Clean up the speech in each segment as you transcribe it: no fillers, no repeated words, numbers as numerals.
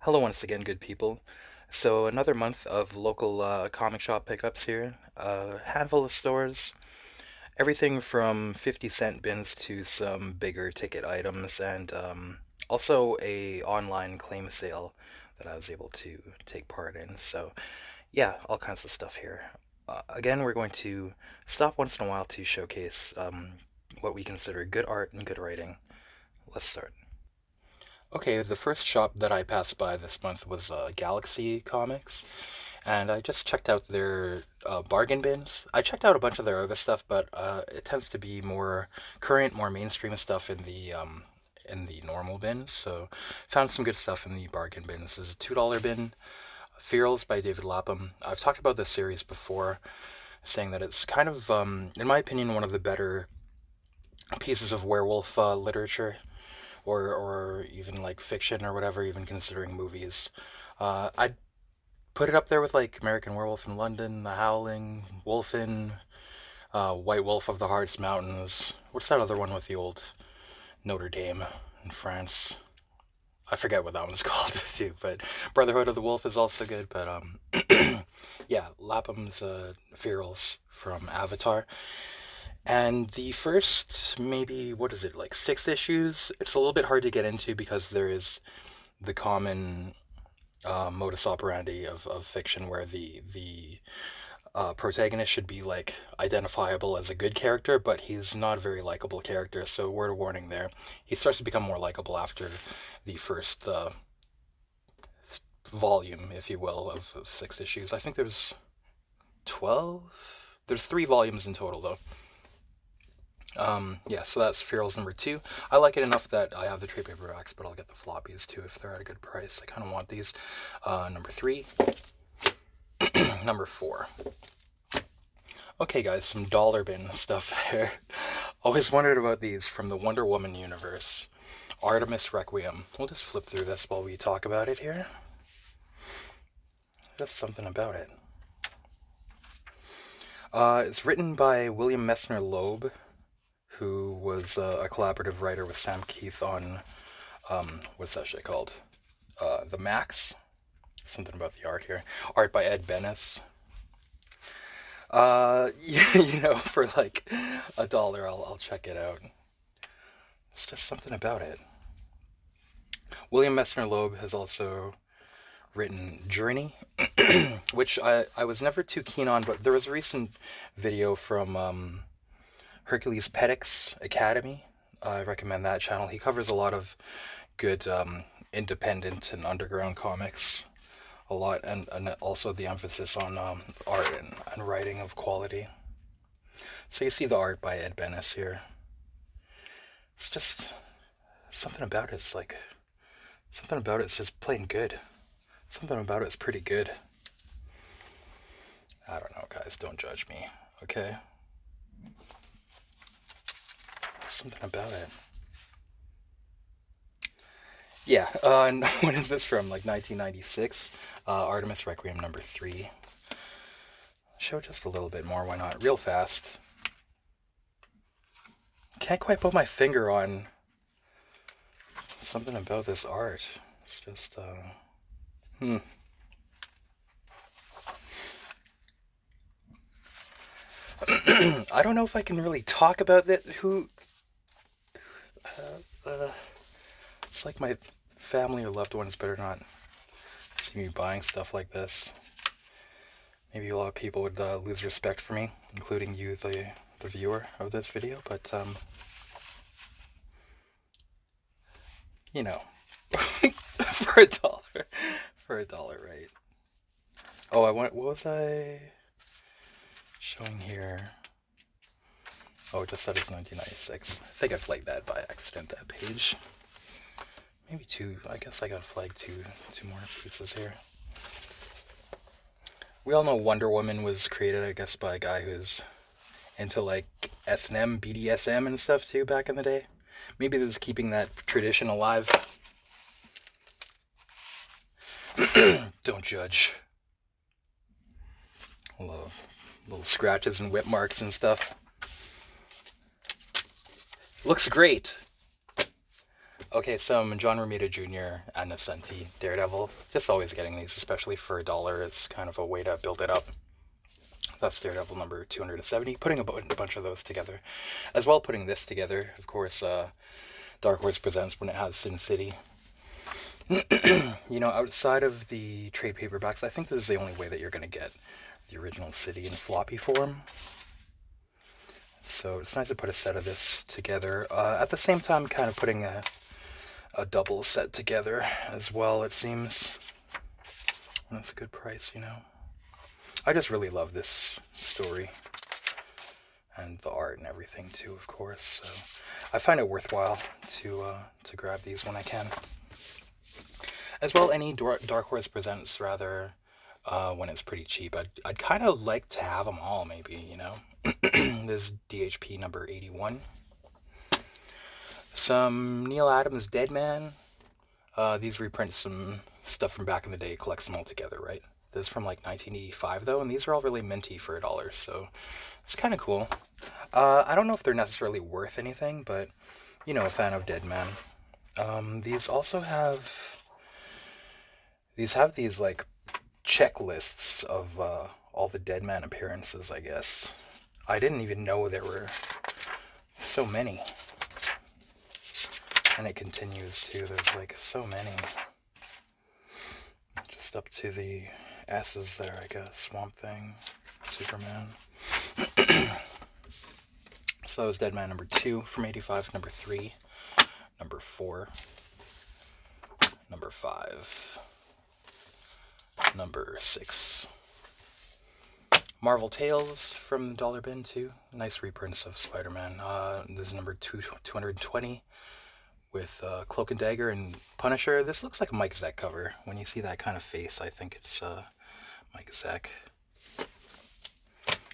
Hello once again, good people. So another month of local comic shop pickups here. A handful of stores, everything from 50-cent bins to some bigger ticket items, and also a online claim sale that I was able to take part in. So yeah, all kinds of stuff here. Again, we're going to stop once in a while to showcase what we consider good art and good writing. Let's start. Okay, the first shop that I passed by this month was Galaxy Comics, and I just checked out their bargain bins. I checked out a bunch of their other stuff, but it tends to be more current, more mainstream stuff in the normal bins. So found some good stuff in the bargain bins. There's a $2 bin, Fearless by David Lapham. I've talked about this series before, saying that it's kind of, in my opinion, one of the better pieces of werewolf literature or even like fiction or whatever, even considering movies. I'd put it up there with like American Werewolf in London, The Howling, Wolfen, White Wolf of the Harz Mountains. What's that other one with the old Notre Dame in France? I forget what that one's called too, but Brotherhood of the Wolf is also good. But yeah, Lapham's Ferals from Avatar. And the first, maybe, what is it, like 6 issues? It's a little bit hard to get into because there is the common modus operandi of fiction where the protagonist should be like identifiable as a good character, but he's not a very likable character. So word of warning there. He starts to become more likable after the first volume, if you will, of 6 issues. I think there's 12. There's 3 volumes in total, though. Yeah, so that's Ferals number 2. I like it enough that I have the trade paperbacks, but I'll get the floppies too if they're at a good price. I kind of want these. Number 3. Number 4. Okay, guys, some dollar bin stuff there. Always wondered about these from the Wonder Woman universe. Artemis Requiem. We'll just flip through this while we talk about it here. That's something about it. It's written by William Messner-Loeb, who was a collaborative writer with Sam Keith on, what's that shit called? The Max? Something about the art here. Art by Ed Benes. For like $1, I'll check it out. There's just something about it. William Messner-Loeb has also written Journey, which I was never too keen on, but there was a recent video from Hercules Pedix Academy. I recommend that channel. He covers a lot of good independent and underground comics. A lot, and also the emphasis on art and writing of quality. So you see the art by Ed Benes here. It's just something about it. It's like something about it's just plain good. Something about it's pretty good. I don't know, guys. Don't judge me, okay? Something about it. Yeah, and when is this from? Like 1996? Artemis Requiem number 3. Show just a little bit more, why not? Real fast. Can't quite put my finger on something about this art. It's just, I don't know if I can really talk about that. It's like my family or loved ones better not see me buying stuff like this. Maybe a lot of people would lose respect for me, including you, the viewer of this video, but, you know, for $1. For $1, right? Oh, what was I showing here? Oh, it just said it's 1996. I think I flagged that by accident, that page. Maybe 2. I guess I got flagged two more pieces here. We all know Wonder Woman was created, I guess, by a guy who's into like S&M, BDSM and stuff too back in the day. Maybe this is keeping that tradition alive. Don't judge. Little scratches and whip marks and stuff. Looks great. Okay, some John Romita Jr. and Ascenti Daredevil. Just always getting these, especially for $1. It's kind of a way to build it up. That's Daredevil number 270. Putting a bunch of those together. As well, putting this together, of course, Dark Horse Presents when it has Sin City. Outside of the trade paperbacks, I think this is the only way that you're going to get the original City in floppy form. So it's nice to put a set of this together. At the same time, kind of putting a double set together as well, it seems. That's a good price, I just really love this story. And the art and everything too, of course. So I find it worthwhile to grab these when I can. As well, any Dark Horse Presents, rather, when it's pretty cheap. I'd kind of like to have them all, maybe, This DHP number 81. Some Neil Adams Dead Man. These reprint some stuff from back in the day, collects them all together, right? This is from like 1985 though, and these are all really minty for $1, so it's kind of cool. I don't know if they're necessarily worth anything, but a fan of Dead Man. These also have these like checklists of all the Dead Man appearances, I guess. I didn't even know there were so many. And it continues too. There's like so many. Just up to the S's there, I guess. Swamp Thing, Superman. So that was Dead Man number 2 from 85, number 3, number 4, number 5, number 6. Marvel Tales from the Dollar Bin too. Nice reprints of Spider-Man. This is number 220 with Cloak and Dagger and Punisher. This looks like a Mike Zeck cover. When you see that kind of face, I think it's Mike Zeck.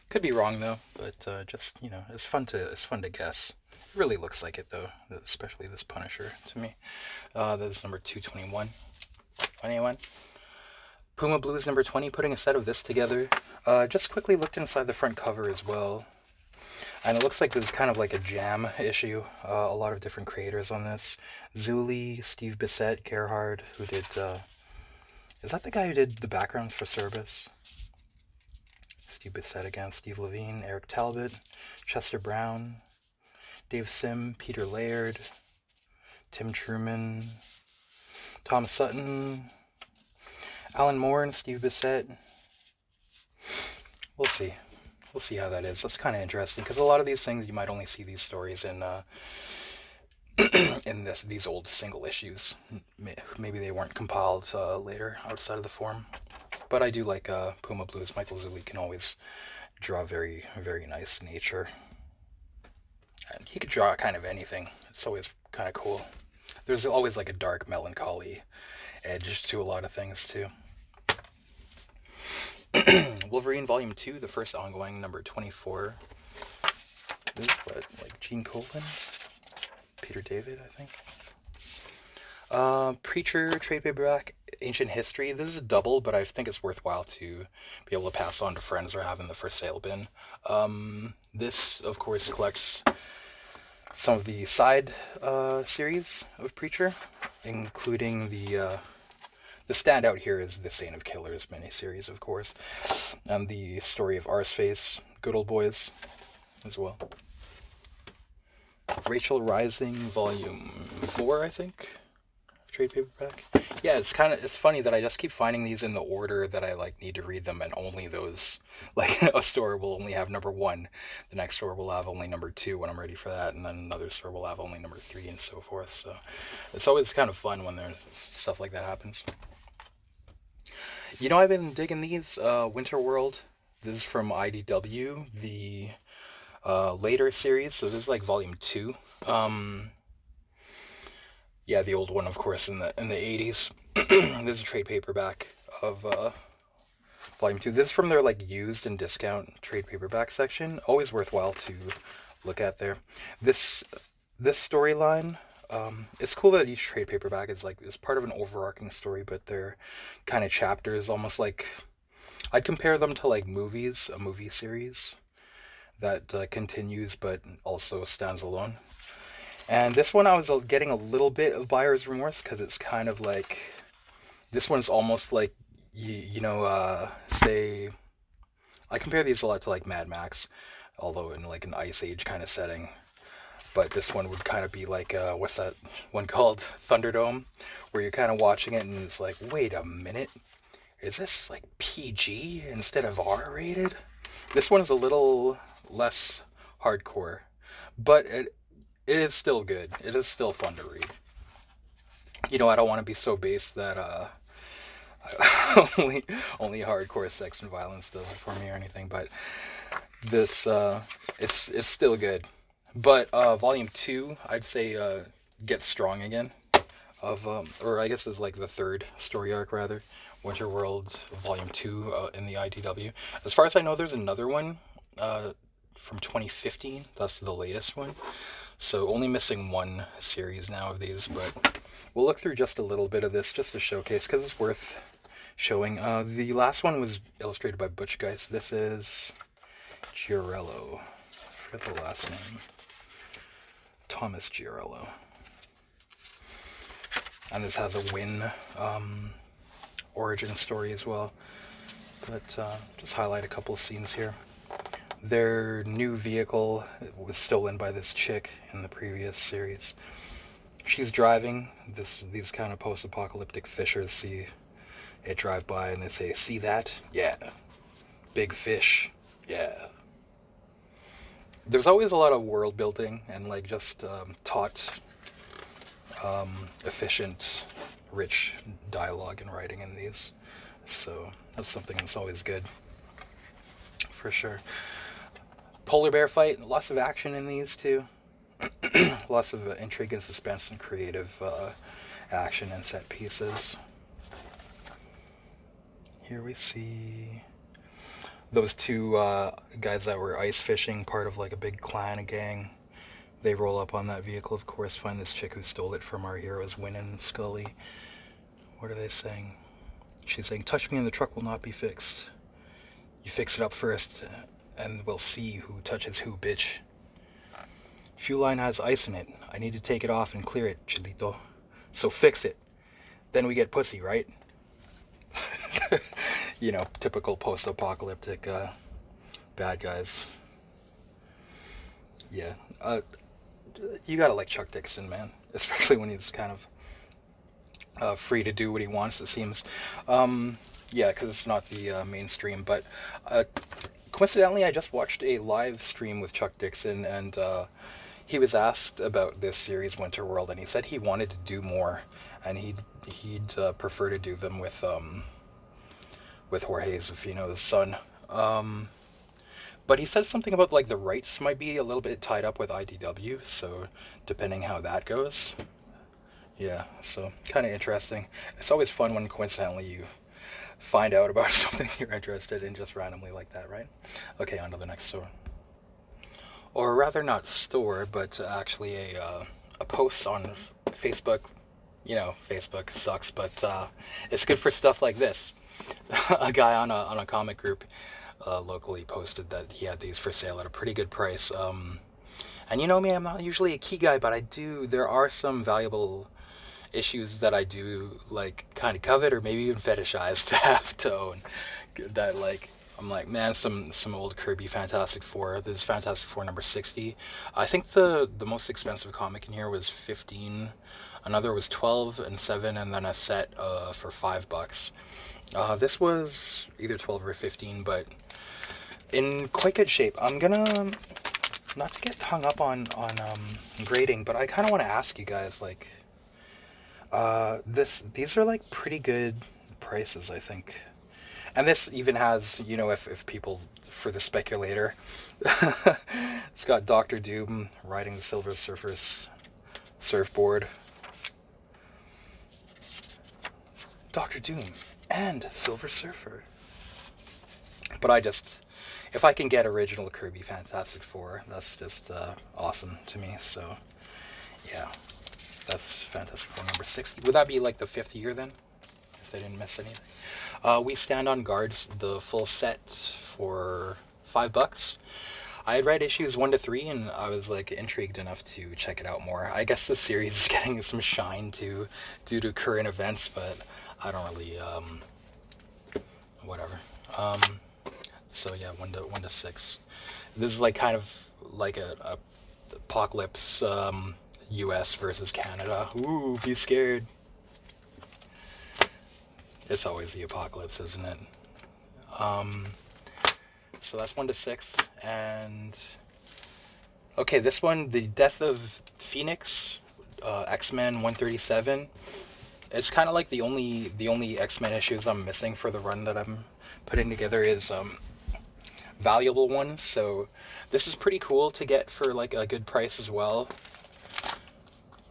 Could be wrong though, but just it's fun to guess. It really looks like it though, especially this Punisher to me. That is number 221. 21. Puma Blues number 20, putting a set of this together. Just quickly looked inside the front cover as well. And it looks like this is kind of like a jam issue. A lot of different creators on this. Zulli, Steve Bissette, Gerhard, who did... is that the guy who did the backgrounds for Service? Steve Bissette again. Steve Levine, Eric Talbot, Chester Brown, Dave Sim, Peter Laird, Tim Truman, Tom Sutton, Alan Moore and Steve Bissette. We'll see. We'll see how that is. That's kind of interesting, because a lot of these things, you might only see these stories in in these old single issues. Maybe they weren't compiled later outside of the form. But I do like Puma Blues. Michael Zulli can always draw very, very nice nature. And he could draw kind of anything. It's always kind of cool. There's always like a dark melancholy edge to a lot of things too. Wolverine Volume 2, the first ongoing, number 24. This is what, like Gene Colan? Peter David, I think. Preacher, trade paperback, Ancient History. This is a double, but I think it's worthwhile to be able to pass on to friends or have in the for sale bin. This, of course, collects some of the side series of Preacher, including the standout here is the Saint of Killers miniseries, of course, and the story of Arseface, Good Old Boys, as well. Rachel Rising, Volume 4, I think, trade paperback. Yeah, it's funny that I just keep finding these in the order that I need to read them, and only those, a store will only have number 1, the next store will have only number 2 when I'm ready for that, and then another store will have only number 3, and so forth. So it's always kind of fun when there's stuff like that happens. I've been digging these. Winter World. This is from IDW, the later series. So this is Volume 2. Yeah, the old one, of course, in the 80s. This is a trade paperback of Volume 2. This is from their used and discount trade paperback section. Always worthwhile to look at there. This storyline. It's cool that each trade paperback is part of an overarching story, but they're kind of chapters, almost I'd compare them to movies, a movie series that continues but also stands alone. And this one I was getting a little bit of buyer's remorse because it's kind of like, this one's almost like, say, I compare these a lot to like Mad Max, although in like an Ice Age kind of setting. But this one would kind of be like, what's that one called? Thunderdome, where you're kind of watching it and it's like, wait a minute, is this like PG instead of R rated? This one is a little less hardcore, but it is still good. It is still fun to read. You know, I don't want to be so base that only hardcore sex and violence does it for me or anything, but this it's still good. But volume 2, I'd say Get Strong Again, of or I guess is like the third story arc rather, Winter World Volume 2 in the IDW. As far as I know, there's another one from 2015. That's the latest one. So only missing one series now of these, but we'll look through just a little bit of this just to showcase because it's worth showing. The last one was illustrated by Butch, Guice. This is Giorello. I forget the last name. Tomas Giorello. And this has a Win origin story as well. But just highlight a couple of scenes here. Their new vehicle was stolen by this chick in the previous series. She's driving. These kind of post-apocalyptic fishers see it drive by and they say, "See that? Yeah. Big fish. Yeah." There's always a lot of world building and like just taut, efficient, rich dialogue and writing in these. So that's something that's always good, for sure. Polar bear fight, lots of action in these too. Lots of intrigue and suspense and creative action and set pieces. Here we see those two guys that were ice fishing, part of like a big clan, a gang. They roll up on that vehicle, of course, find this chick who stole it from our heroes, Win and Scully. What are they saying? She's saying, "Touch me and the truck will not be fixed. You fix it up first, and we'll see who touches who, bitch. Fuel line has ice in it. I need to take it off and clear it, Chilito. So fix it. Then we get pussy, right?" You know, typical post-apocalyptic bad guys. Yeah. You gotta like Chuck Dixon, man. Especially when he's kind of free to do what he wants, it seems. Yeah, because it's not the mainstream. But coincidentally, I just watched a live stream with Chuck Dixon, and he was asked about this series, Winter World, and he said he wanted to do more, and he'd prefer to do them with Jorge Zafino's son. But he said something about like the rights might be a little bit tied up with IDW, so depending how that goes. Yeah, so kind of interesting. It's always fun when coincidentally you find out about something you're interested in just randomly like that, right? Okay, on to the next store. Or rather not store, but actually a post on Facebook. You know, Facebook sucks, but it's good for stuff like this. A guy on a comic group locally posted that he had these for sale at a pretty good price. And you know me, I'm not usually a key guy, but there are some valuable issues that I do like kind of covet or maybe even fetishize to have to own. That like, I'm like, man, some old Kirby Fantastic Four. This is Fantastic Four number 60. I think the most expensive comic in here was 15. Another was 12 and 7, and then a set for $5. This was either 12 or 15, but in quite good shape. I'm gonna, not to get hung up on grading, but I kind of want to ask you guys, like, these are like pretty good prices, I think. And this even has, you know, if people, for the speculator, it's got Dr. Doom riding the Silver Surfer's surfboard. Dr. Doom and Silver Surfer. But if I can get original Kirby Fantastic Four, that's just awesome to me. So, yeah, that's Fantastic Four number 60. Would that be like the 5th year then, if they didn't miss anything? We Stand on Guards, the full set for $5. I had read issues 1 to 3, and I was like intrigued enough to check it out more. I guess this series is getting some shine too, due to current events, but I don't really whatever. Um, so yeah, 1 to 6. This is like kind of like a apocalypse, U.S. versus Canada. Ooh, be scared. It's always the apocalypse, isn't it? Um, so that's 1 to 6, and okay, this one, the Death of Phoenix, X-Men 137. It's kind of like the only X-Men issues I'm missing for the run that I'm putting together is valuable ones. So this is pretty cool to get for like a good price as well.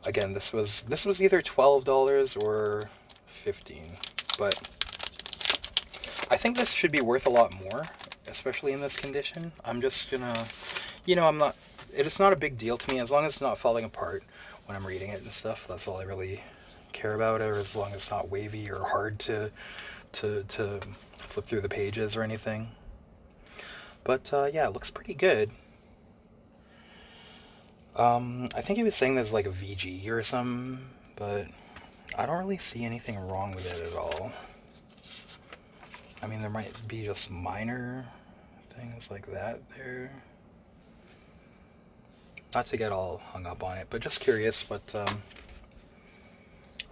Again, this was either $12 or $15, but I think this should be worth a lot more, especially in this condition. I'm just gonna, I'm not. It's not a big deal to me as long as it's not falling apart when I'm reading it and stuff. That's all I really care about, or as long as it's not wavy or hard to flip through the pages or anything. But yeah, it looks pretty good. I think he was saying there's like a VG or something, but I don't really see anything wrong with it at all. I mean, there might be just minor things like that there. Not to get all hung up on it, but just curious. But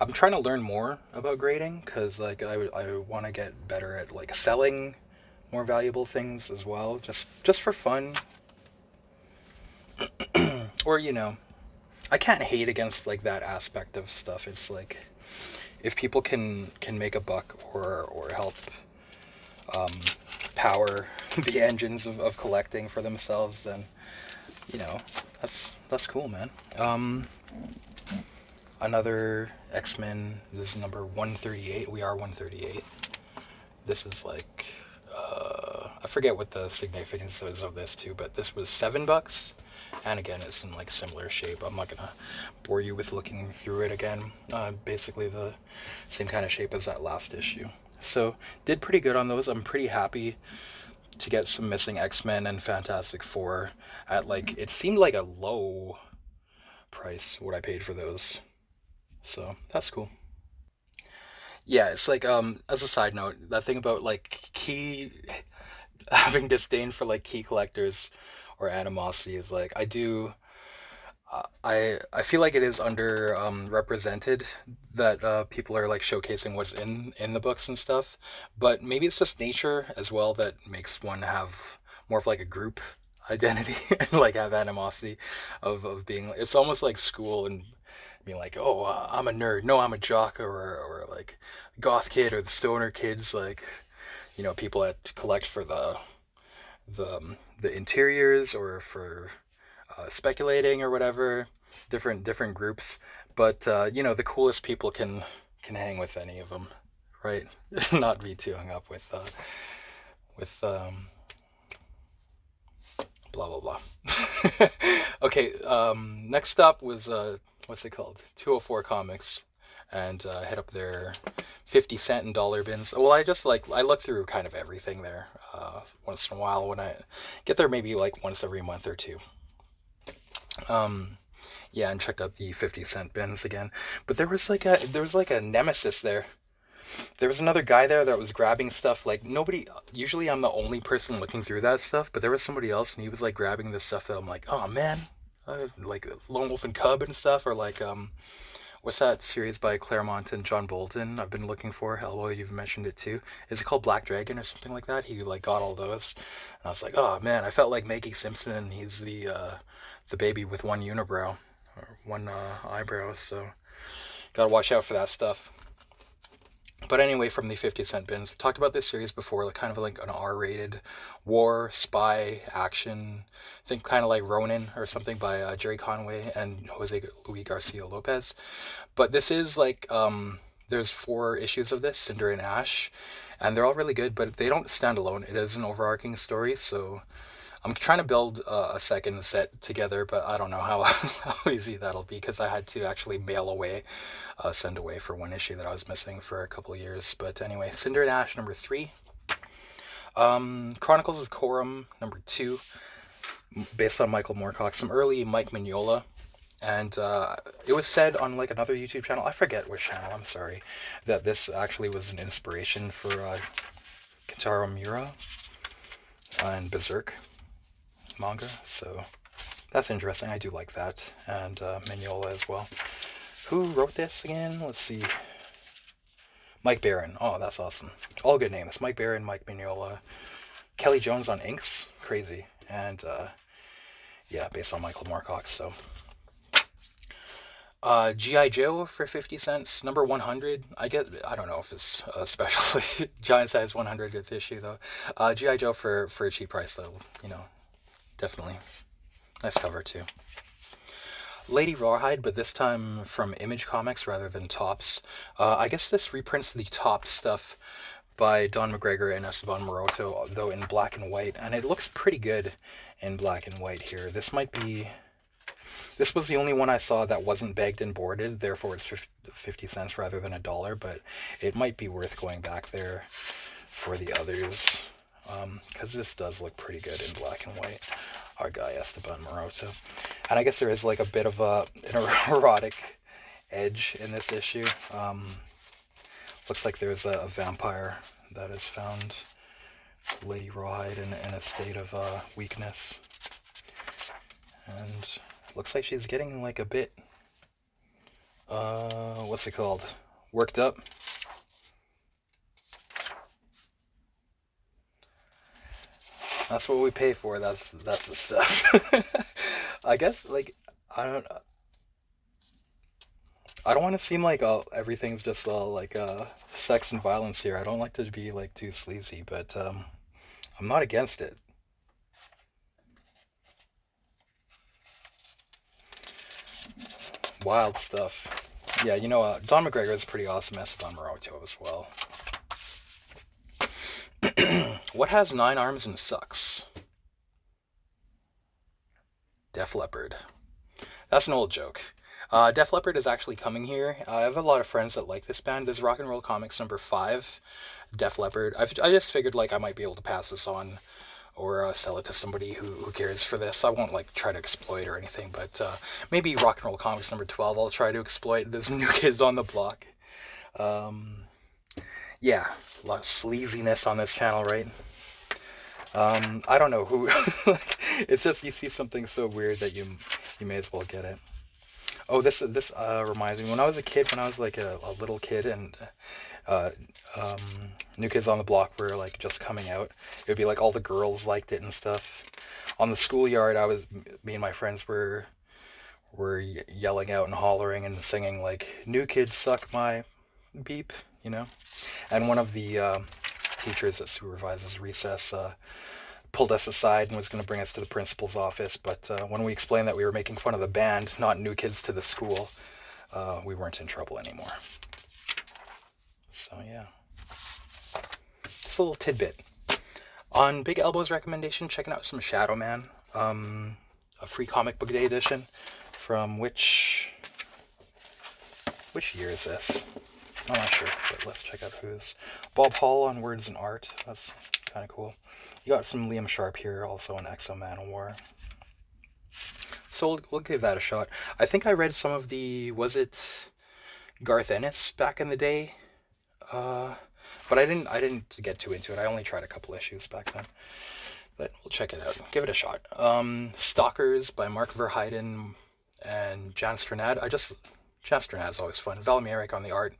I'm trying to learn more about grading because like I want to get better at like selling more valuable things as well, just for fun. Or I can't hate against like that aspect of stuff. It's like if people can make a buck or help power the engines of collecting for themselves, then that's cool, man. Another X-Men. This is number 138. We are 138. This is like I forget what the significance is of this too, but this was $7. And again, it's in like similar shape. I'm not gonna bore you with looking through it again. Basically the same kind of shape as that last issue. So did pretty good on those. I'm pretty happy to get some missing X-Men and Fantastic Four at like, it seemed like a low price what I paid for those. So that's cool. Yeah, it's like as a side note, that thing about like key having disdain for like key collectors or animosity is like I feel like it is under represented that people are like showcasing what's in the books and stuff, but maybe it's just nature as well that makes one have more of like a group identity and like have animosity of being, it's almost like school and being like, oh, I'm a nerd, no, I'm a jock, or like goth kid or the stoner kids, like people that collect for the interiors or for speculating or whatever, different groups. But the coolest people can hang with any of them, right? Not be too hung up with blah blah blah. Okay, next up was what's it called? 204 Comics, and hit up their 50-cent and dollar bins. Well, I look through kind of everything there once in a while when I get there, maybe like once every month or two. Yeah, and checked out the 50-cent bins again. But there was like a nemesis there. There was another guy there that was grabbing stuff like nobody. Usually, I'm the only person looking through that stuff, but there was somebody else, and he was like grabbing this stuff that I'm like, oh man, like Lone Wolf and Cub and stuff, or like what's that series by Claremont and John Bolton I've been looking for? Hello, you've mentioned it too. Is it called Black Dragon or something like that? He like got all those, and I was like, oh man, I felt like Maggie Simpson, and he's the baby with one unibrow or one eyebrow, so gotta watch out for that stuff. But anyway, from the 50-cent bins, we talked about this series before, like kind of like an R-rated war, spy, action, I think kind of like Ronin or something by Jerry Conway and Jose Luis Garcia Lopez. But this is like, there's 4 issues of this, Cinder and Ash, and they're all really good, but they don't stand alone. It is an overarching story, so I'm trying to build a second set together, but I don't know how easy that'll be because I had to actually send away for one issue that I was missing for a couple of years. But anyway, Cinder and Ash number 3, Chronicles of Corum number 2. based on Michael Moorcock, some early Mike Mignola. And it was said on like another YouTube channel, I forget which channel, I'm sorry, that this actually was an inspiration for Kentaro Miura and Berserk manga. So that's interesting. I do like that. And Mignola as well. Who wrote this again? Let's see. Mike Barron. Oh, that's awesome. All good names. Mike Barron, Mike Mignola. Kelly Jones on inks. Crazy. And yeah, based on Michael Moorcock. So G.I. Joe for 50 cents. Number 100. I don't know if it's special giant size 100th issue though. G.I. Joe for a cheap price though. You know, definitely. Nice cover too. Lady Rawhide, but this time from Image Comics rather than Tops. I guess this reprints the Top stuff by Don McGregor and Esteban Maroto, though in black and white, and it looks pretty good in black and white here. This was the only one I saw that wasn't bagged and boarded, therefore it's 50 cents rather than $1, but it might be worth going back there for the others, because this does look pretty good in black and white. Our guy Esteban Maroto. And I guess there is like a bit of an erotic edge in this issue. Looks like there's a vampire that has found Lady Rawhide in a state of weakness. And looks like she's getting like a bit, what's it called? Worked up. That's what we pay for. That's the stuff. I guess like I don't want to seem like everything's just all like sex and violence here. I don't like to be like too sleazy, but I'm not against it. Wild stuff. Yeah, you know, Don McGregor is pretty awesome. Esteban Maroto as well. What has 9 arms and sucks? Def Leppard. That's an old joke. Def Leppard is actually coming here. I have a lot of friends that like this band. There's Rock and Roll Comics number 5, Def Leppard. I just figured like I might be able to pass this on or sell it to somebody who cares for this. I won't like try to exploit or anything, but maybe Rock and Roll Comics number 12 I'll try to exploit. There's New Kids on the Block. Yeah, a lot of sleaziness on this channel, right? I don't know who. Like, it's just you see something so weird that you may as well get it. Oh, this reminds me. When I was a kid, when I was like a little kid, and New Kids on the Block were like just coming out, it would be like all the girls liked it and stuff. On the schoolyard, me and my friends were yelling out and hollering and singing like "New Kids suck my beep," you know. And one of the teachers that supervises recess pulled us aside and was going to bring us to the principal's office, but when we explained that we were making fun of the band, not New Kids to the School, we weren't in trouble anymore. So yeah, just a little tidbit. On Big Elbow's recommendation, checking out some Shadow Man, a free comic book day edition from which year is this? I'm not sure, but let's check out who's. Bob Hall on Words and Art. That's kind of cool. You got some Liam Sharp here, also on Exo Man War. So we'll give that a shot. I think I read some of the, was it Garth Ennis back in the day? But I didn't get too into it. I only tried a couple issues back then. But we'll check it out. Give it a shot. Stalkers by Mark Verheiden and Jan Strnad. Jan Strnad is always fun. Erik on the art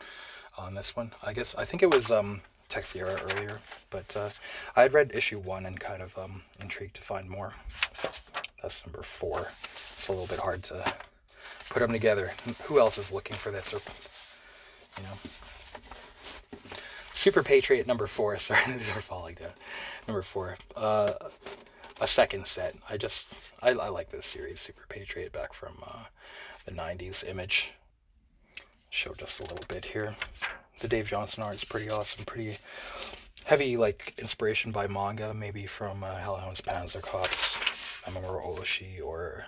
on this one. I think it was Texiera earlier, but I had read issue 1 and kind of intrigued to find more. That's number 4. It's a little bit hard to put them together. Who else is looking for this? Or, you know, Superpatriot number 4. Sorry, these are falling down. Number 4. A second set. I like this series, Superpatriot, back from the 90s Image. Show just a little bit here. The Dave Johnson art is pretty awesome, pretty heavy, like inspiration by manga, maybe from Hellhounds, Panzer Cops, Mamoru Oshii, or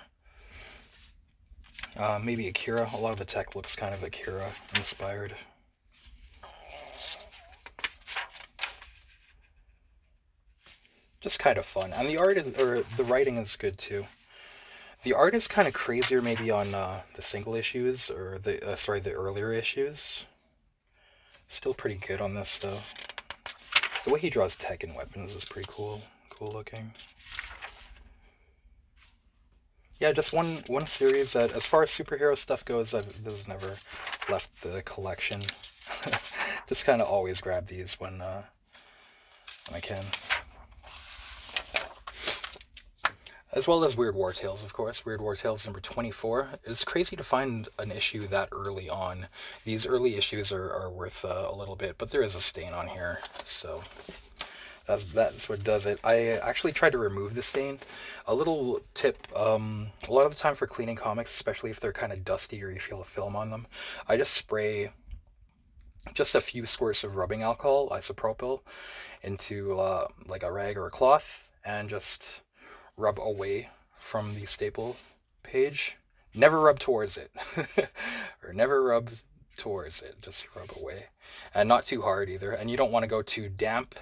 maybe Akira. A lot of the tech looks kind of Akira inspired. just kind of fun. And the art is, or the writing is good too. The art is kind of crazier maybe on the single issues, or the earlier issues. Still pretty good on this though. The way he draws tech and weapons is pretty cool looking. Yeah, just one series that, as far as superhero stuff goes, this has never left the collection. Just kind of always grab these when I can. As well as Weird War Tales, of course. Weird War Tales number 24. It's crazy to find an issue that early on. These early issues are worth a little bit, but there is a stain on here, so that's what does it. I actually tried to remove the stain. A little tip, a lot of the time for cleaning comics, especially if they're kind of dusty or you feel a film on them, I just spray just a few squirts of rubbing alcohol, isopropyl, into like a rag or a cloth, and just rub away from the staple page. Never rub towards it. Or never rub towards it, just rub away. And not too hard either. And you don't want to go too damp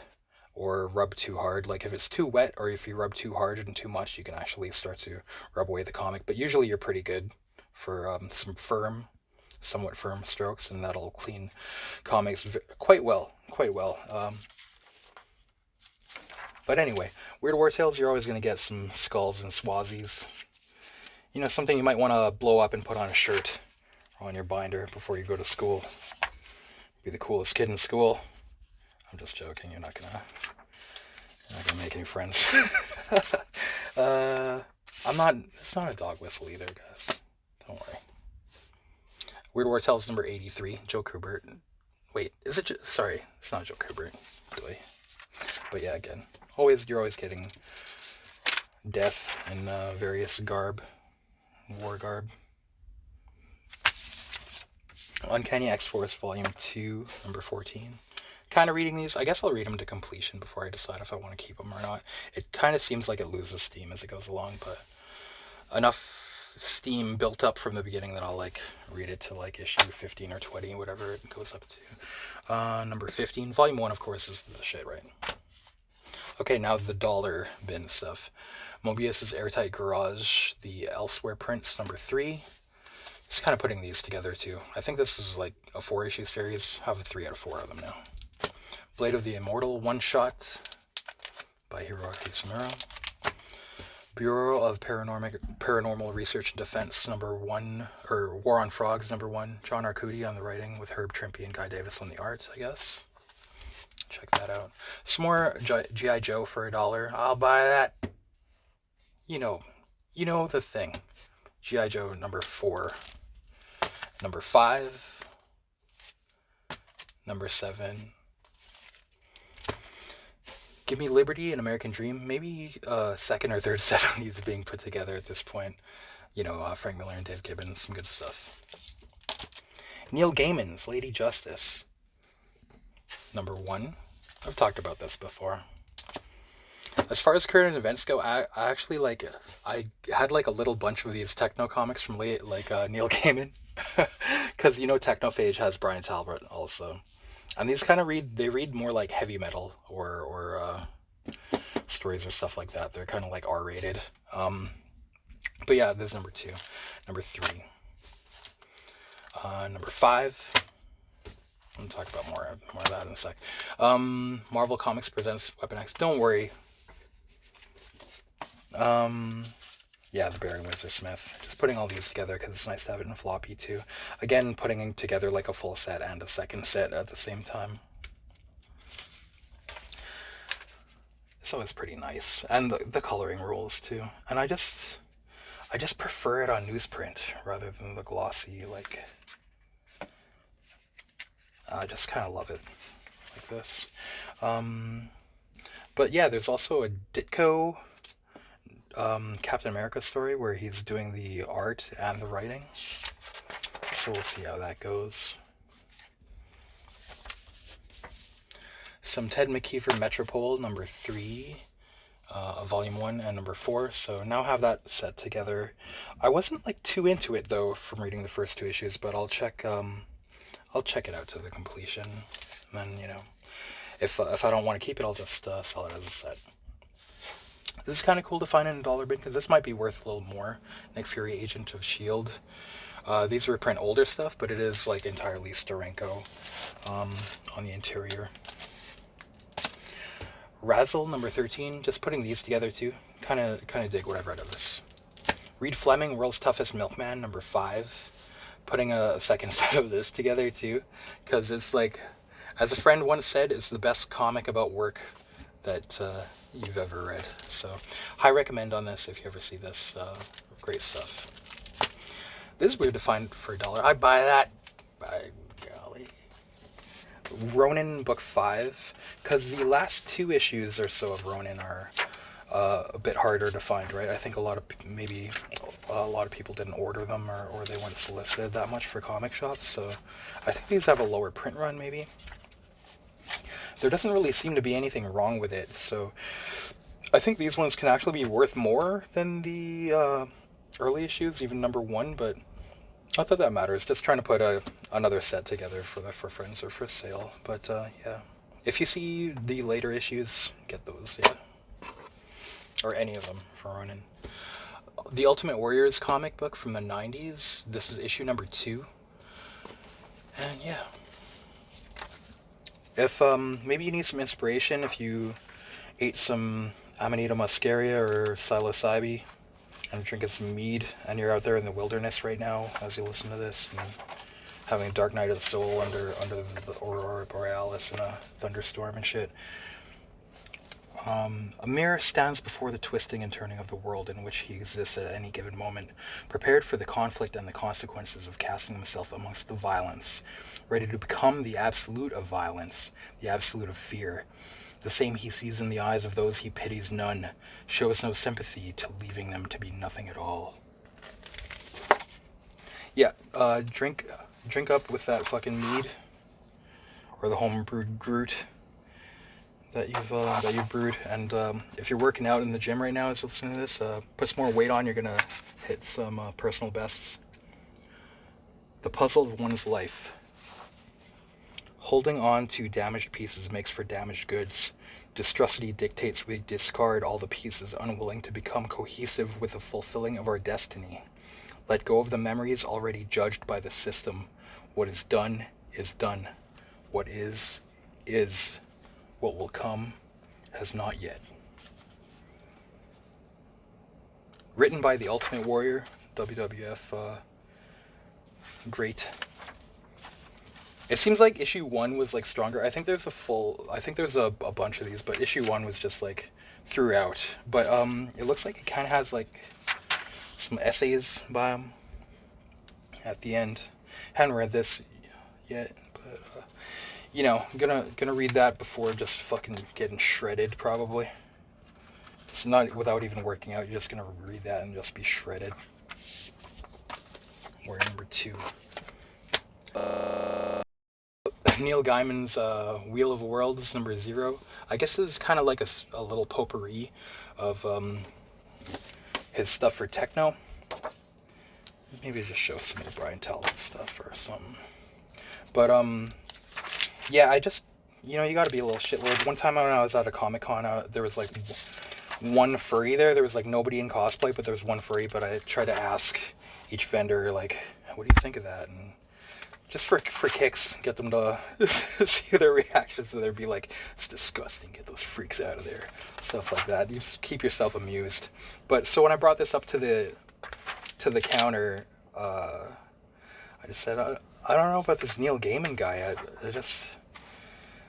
or rub too hard. Like if it's too wet or if you rub too hard and too much, you can actually start to rub away the comic. But usually you're pretty good for some somewhat firm strokes, and that'll clean comics quite well. But anyway, Weird War Tales, you're always going to get some skulls and swazies. You know, something you might want to blow up and put on a shirt or on your binder before you go to school. Be the coolest kid in school. I'm just joking. You're not gonna make any friends. It's not a dog whistle either, guys. Don't worry. Weird War Tales number 83, Joe Kubert. Wait, is it? Sorry, it's not Joe Kubert, really. But yeah, again, you're always getting death in various garb, war garb. Uncanny X-Force Volume 2, number 14. Kind of reading these. I guess I'll read them to completion before I decide if I want to keep them or not. It kind of seems like it loses steam as it goes along, but enough steam built up from the beginning that I'll like read it to like issue 15 or 20, whatever it goes up to. Number 15. Volume 1, of course, is the shit, right? Okay, now the dollar bin stuff. Mobius's Airtight Garage, the Elsewhere prints, number 3. Just kind of putting these together too. I think this is like a 4-issue series. I have 3 out of 4 of them now. Blade of the Immortal one-shot by Hiroaki Tsumura. Bureau of Paranormal Research and Defense number 1, or War on Frogs number 1. John Arcudi on the writing with Herb Trimpe and Guy Davis on the art, I guess. Check that out. Some more G.I. Joe for $1. I'll buy that. You know the thing. G.I. Joe number 4. Number 5. Number 7. Give Me Liberty, An American Dream. Maybe second or third set of these being put together at this point. Frank Miller and Dave Gibbons, some good stuff. Neil Gaiman's Lady Justice. Number 1. I've talked about this before. As far as current events go, I actually I had a little bunch of these techno comics from Neil Gaiman. Because, Technophage has Brian Talbot also. And these kind of read more like heavy metal or stories or stuff like that. They're kind of like R-rated. But yeah, this is number 2. Number 3. Number 5. I'm going to talk about more of that in a sec. Marvel Comics presents Weapon X. Don't worry. Yeah, the Barry Windsor Smith. Just putting all these together because it's nice to have it in floppy too. Again, putting together like a full set and a second set at the same time. So it's pretty nice. And the coloring rules too. And I just prefer it on newsprint rather than the glossy, I just kind of love it like this. But yeah, there's also a Ditko Captain America story where he's doing the art and the writing. So we'll see how that goes. Some Ted McKeever Metropole, number 3, volume 1 and number 4. So now have that set together. I wasn't too into it though from reading the first 2 issues, but I'll check it out to the completion. And then, if I don't want to keep it, I'll just sell it as a set. This is kind of cool to find in a dollar bin, because this might be worth a little more. Nick Fury, Agent of S.H.I.E.L.D. These reprint older stuff, but it is like entirely Steranko on the interior. Razzle number 13, just putting these together too. Kind of dig what I've read of this. Reed Fleming, World's Toughest Milkman number 5. Putting a second set of this together too, because it's like, as a friend once said, it's the best comic about work that you've ever read. So, high recommend on this if you ever see this. Great stuff. This is weird to find for $1. I'd buy that. By golly. Ronin book 5, because the last 2 issues or so of Ronin are a bit harder to find, right? I think a lot of people didn't order them, or they weren't solicited that much for comic shops, so I think these have a lower print run, maybe. There doesn't really seem to be anything wrong with it, so I think these ones can actually be worth more than the early issues, even number 1, but not that matters. Just trying to put another set together for friends or for sale, but yeah. If you see the later issues, get those, yeah. Or any of them for Ronin. The Ultimate Warriors comic book from the 90s. This is issue number 2. And yeah. If maybe you need some inspiration, if you ate some Amanita muscaria or psilocybe and drinking some mead, and you're out there in the wilderness right now as you listen to this, and having a dark night of the soul under the Aurora Borealis in a thunderstorm and shit. A mirror stands before the twisting and turning of the world in which he exists at any given moment, prepared for the conflict and the consequences of casting himself amongst the violence, ready to become the absolute of violence, the absolute of fear. The same he sees in the eyes of those he pities none, shows no sympathy to leaving them to be nothing at all. Yeah, drink up with that fucking mead, or the home-brewed Groot that you've brewed, and if you're working out in the gym right now as you're listening to this, put some more weight on. You're gonna hit some personal bests. The puzzle of one's life. Holding on to damaged pieces makes for damaged goods. Distrustity dictates we discard all the pieces, unwilling to become cohesive with the fulfilling of our destiny. Let go of the memories already judged by the system. What is done is done. What is. What will come has not yet. Written by the Ultimate Warrior, WWF great. It seems like issue 1 was like stronger. I think there's a bunch of these, but issue 1 was just like throughout. But it looks like it kind of has like some essays by him at the end. Haven't read this yet, but you know, I'm gonna read that before just fucking getting shredded, probably. It's not without even working out. You're just gonna read that and just be shredded. Warrior number 2. Neil Gaiman's Wheel of Worlds number 0. I guess this is kind of like a little potpourri of his stuff for techno. Maybe just show some of the Brian Talbot stuff or something. But yeah, I just, you know, you gotta be a little shitlord. One time when I was at a Comic-Con, there was like one furry there. There was like nobody in cosplay, but there was one furry. But I tried to ask each vendor, like, what do you think of that? And just for kicks, get them to see their reactions. So they'd be like, it's disgusting, get those freaks out of there. Stuff like that. You just keep yourself amused. But so when I brought this up to the counter, I just said, I don't know about this Neil Gaiman guy. I just,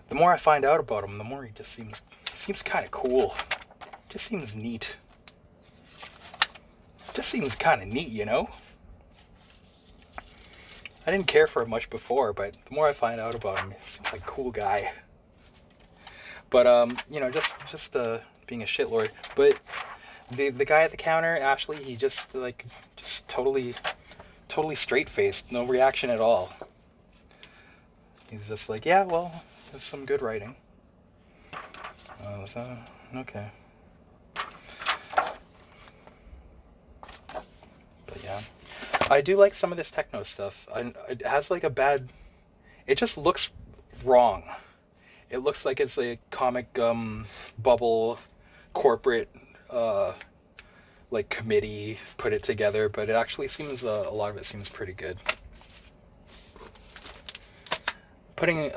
the more I find out about him, the more he just seems kind of cool. Just seems neat. Just seems kind of neat, you know? I didn't care for him much before, but the more I find out about him, he seems like a cool guy. But, you know, just being a shitlord. But the guy at the counter, Ashley, he just totally straight-faced, no reaction at all. He's just like, yeah, well, there's some good writing. So, okay. But yeah. I do like some of this techno stuff. It has like it just looks wrong. It looks like it's a comic bubble corporate like committee put it together, but it actually seems a lot of it seems pretty good. Putting,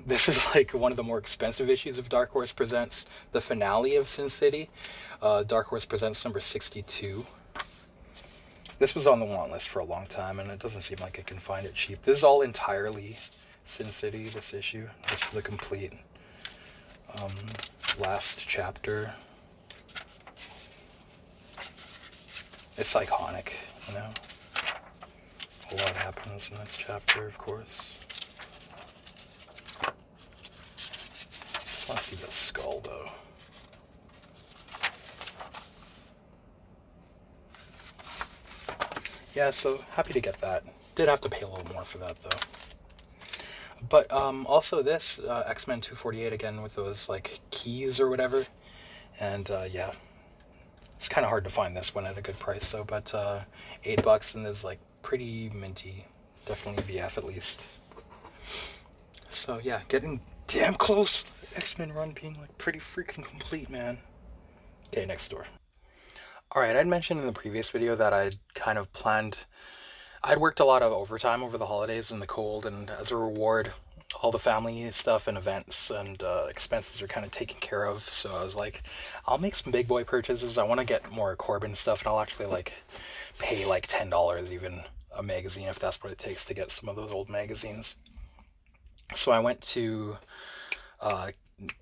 this is like one of the more expensive issues of Dark Horse Presents, the finale of Sin City. Dark Horse Presents number 62. This was on the want list for a long time, and it doesn't seem like I can find it cheap. This is all entirely Sin City, this issue. This is the complete last chapter. It's iconic, A lot happens in this chapter, of course. I want to see the skull, though. Yeah, so happy to get that. Did have to pay a little more for that, though. But also this, X-Men 248 again with those, like, keys or whatever. And, yeah. It's kind of hard to find this one at a good price, though. But $8 and is, like, pretty minty. Definitely VF at least. So, yeah, getting damn close. X-Men run being, like, pretty freaking complete, man. Okay, next door. Alright, I'd mentioned in the previous video that I'd kind of planned... I'd worked a lot of overtime over the holidays in the cold, and as a reward, all the family stuff and events and expenses are kind of taken care of, so I was like, I'll make some big boy purchases. I want to get more Corben stuff, and I'll actually, like, pay, like, $10 even a magazine, if that's what it takes to get some of those old magazines. So I went to...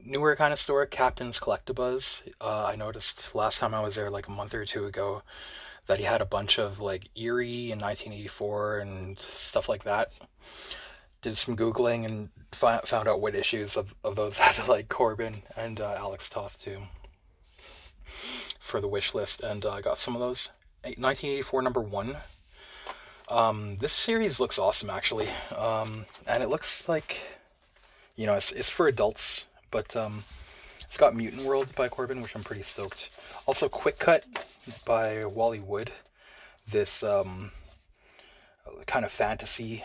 newer kind of store, CAPT'S COLLECTIBUZZ. I noticed last time I was there, like a month or two ago, that he had a bunch of like Erie in 1984 and stuff like that. Did some Googling and found out what issues of those had like Corben and Alex Toth too for the wish list, and I got some of those. 1984 number 1. This series looks awesome actually, and it looks like, it's for adults. But it's got Mutant World by Corben, which I'm pretty stoked. Also, Quick Cut by Wally Wood. This kind of fantasy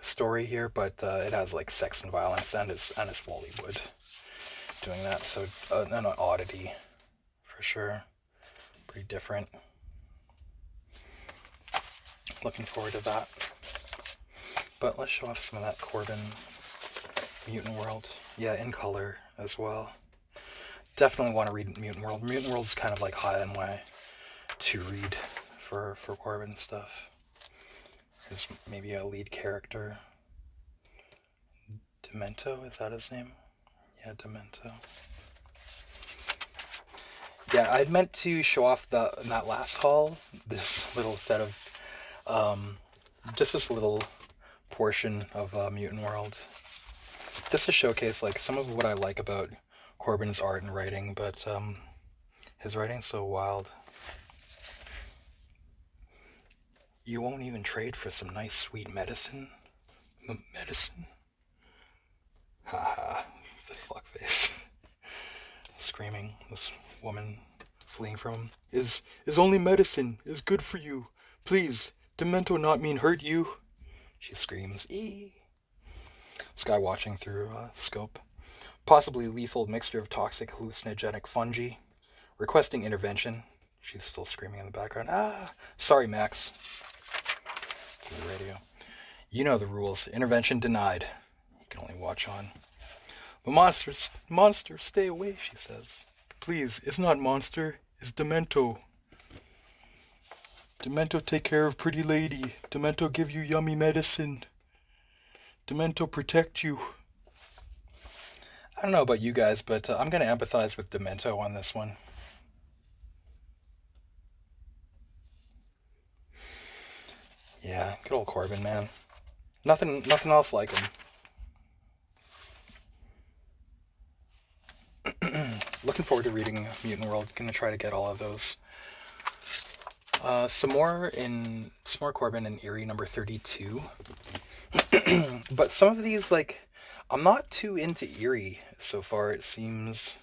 story here, but it has like sex and violence, and it's Wally Wood doing that. So an oddity for sure. Pretty different. Looking forward to that. But let's show off some of that Corben Mutant World. Yeah, in color as well. Definitely want to read Mutant World. Mutant World's kind of like high on my to read for Corben stuff. Is maybe a lead character. Demento, is that his name? Yeah, Demento. Yeah, I'd meant to show off in that last haul this little set of just this little portion of Mutant World. Just to showcase like some of what I like about Corben's art and writing, but his writing's so wild. You won't even trade for some nice sweet medicine? Medicine? Haha, the fuckface. Screaming, this woman fleeing from him. Is only medicine, is good for you. Please, Demento not mean hurt you. She screams, eee. This guy watching through a scope. Possibly lethal mixture of toxic hallucinogenic fungi. Requesting intervention. She's still screaming in the background. Ah! Sorry, Max. Through the radio. You know the rules. Intervention denied. You can only watch on. The monster, stay away, she says. Please, it's not monster. It's Demento. Demento take care of pretty lady. Demento give you yummy medicine. Demento protect you. I don't know about you guys, but I'm going to empathize with Demento on this one. Yeah, good old Corben, man. Nothing else like him. Looking forward to reading Mutant World. Gonna try to get all of those. Some more Corben in Erie number 32. But some of these, like, I'm not too into Erie so far, it seems.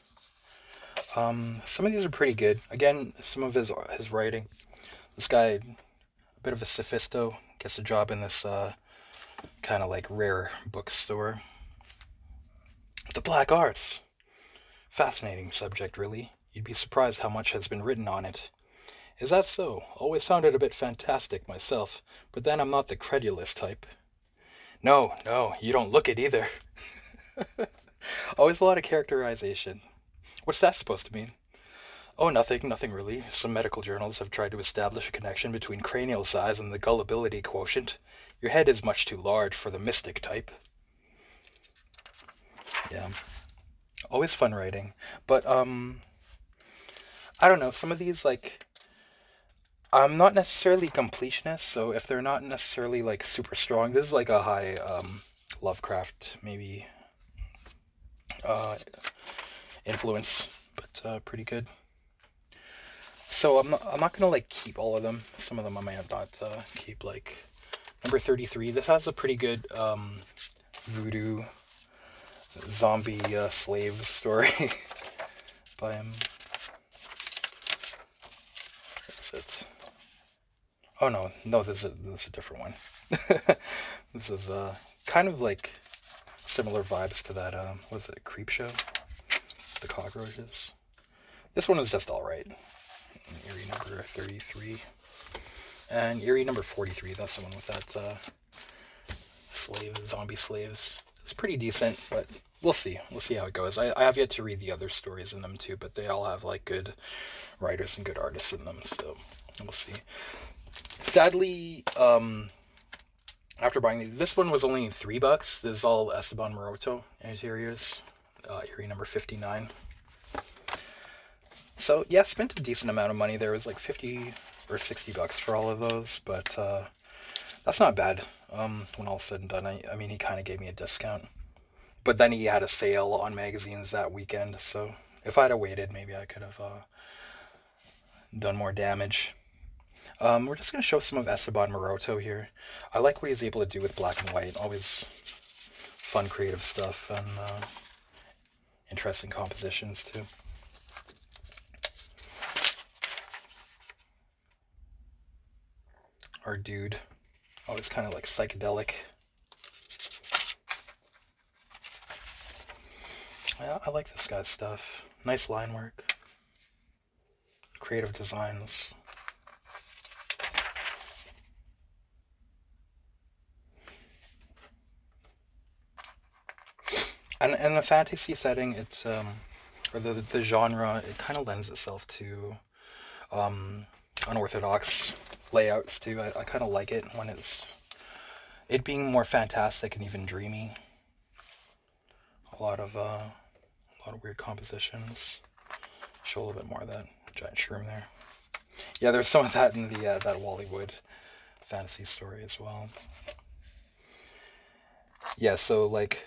Some of these are pretty good. Again, some of his writing. This guy, a bit of a sophisto, gets a job in this kind of like rare bookstore. The Black Arts. Fascinating subject, really. You'd be surprised how much has been written on it. Is that so? Always found it a bit fantastic myself, but then I'm not the credulous type. No, no, you don't look it either. Always a lot of characterization. What's that supposed to mean? Oh, nothing really. Some medical journals have tried to establish a connection between cranial size and the gullibility quotient. Your head is much too large for the mystic type. Yeah. Always fun writing. But, I don't know, some of these, like, I'm not necessarily completionist, so if they're not necessarily, like, super strong, this is, like, a high, Lovecraft, maybe, uh, influence, but, pretty good. So I'm not gonna, like, keep all of them. Some of them I might have not, keep, like, number 33. This has a pretty good, voodoo zombie, slave story by him. That's it. Oh no, this is a different one. This is kind of like similar vibes to that was it Creep Show? The cockroaches. This one is just alright. Eerie number 33. And Eerie number 43, that's the one with that zombie slaves. It's pretty decent, but we'll see. We'll see how it goes. I have yet to read the other stories in them too, but they all have like good writers and good artists in them, so we'll see. Sadly, after buying these, this one was only $3. This is all Esteban Maroto interiors. Eerie number 59. So yeah, spent a decent amount of money. There was like 50 or $60 for all of those, but that's not bad. When all's said and done, I mean, he kind of gave me a discount, but then he had a sale on magazines that weekend. So if I'd have waited, maybe I could have done more damage. We're just going to show some of Esteban Maroto here. I like what he's able to do with black and white. Always fun, creative stuff, and interesting compositions, too. Our dude. Always kind of like psychedelic. Yeah, I like this guy's stuff. Nice line work. Creative designs. And in a fantasy setting, it's or the genre, it kind of lends itself to unorthodox layouts too. I kind of like it when it being more fantastic and even dreamy. A lot of weird compositions. Show a little bit more of that giant shroom there. Yeah, there's some of that in the that Wally fantasy story as well. Yeah, so like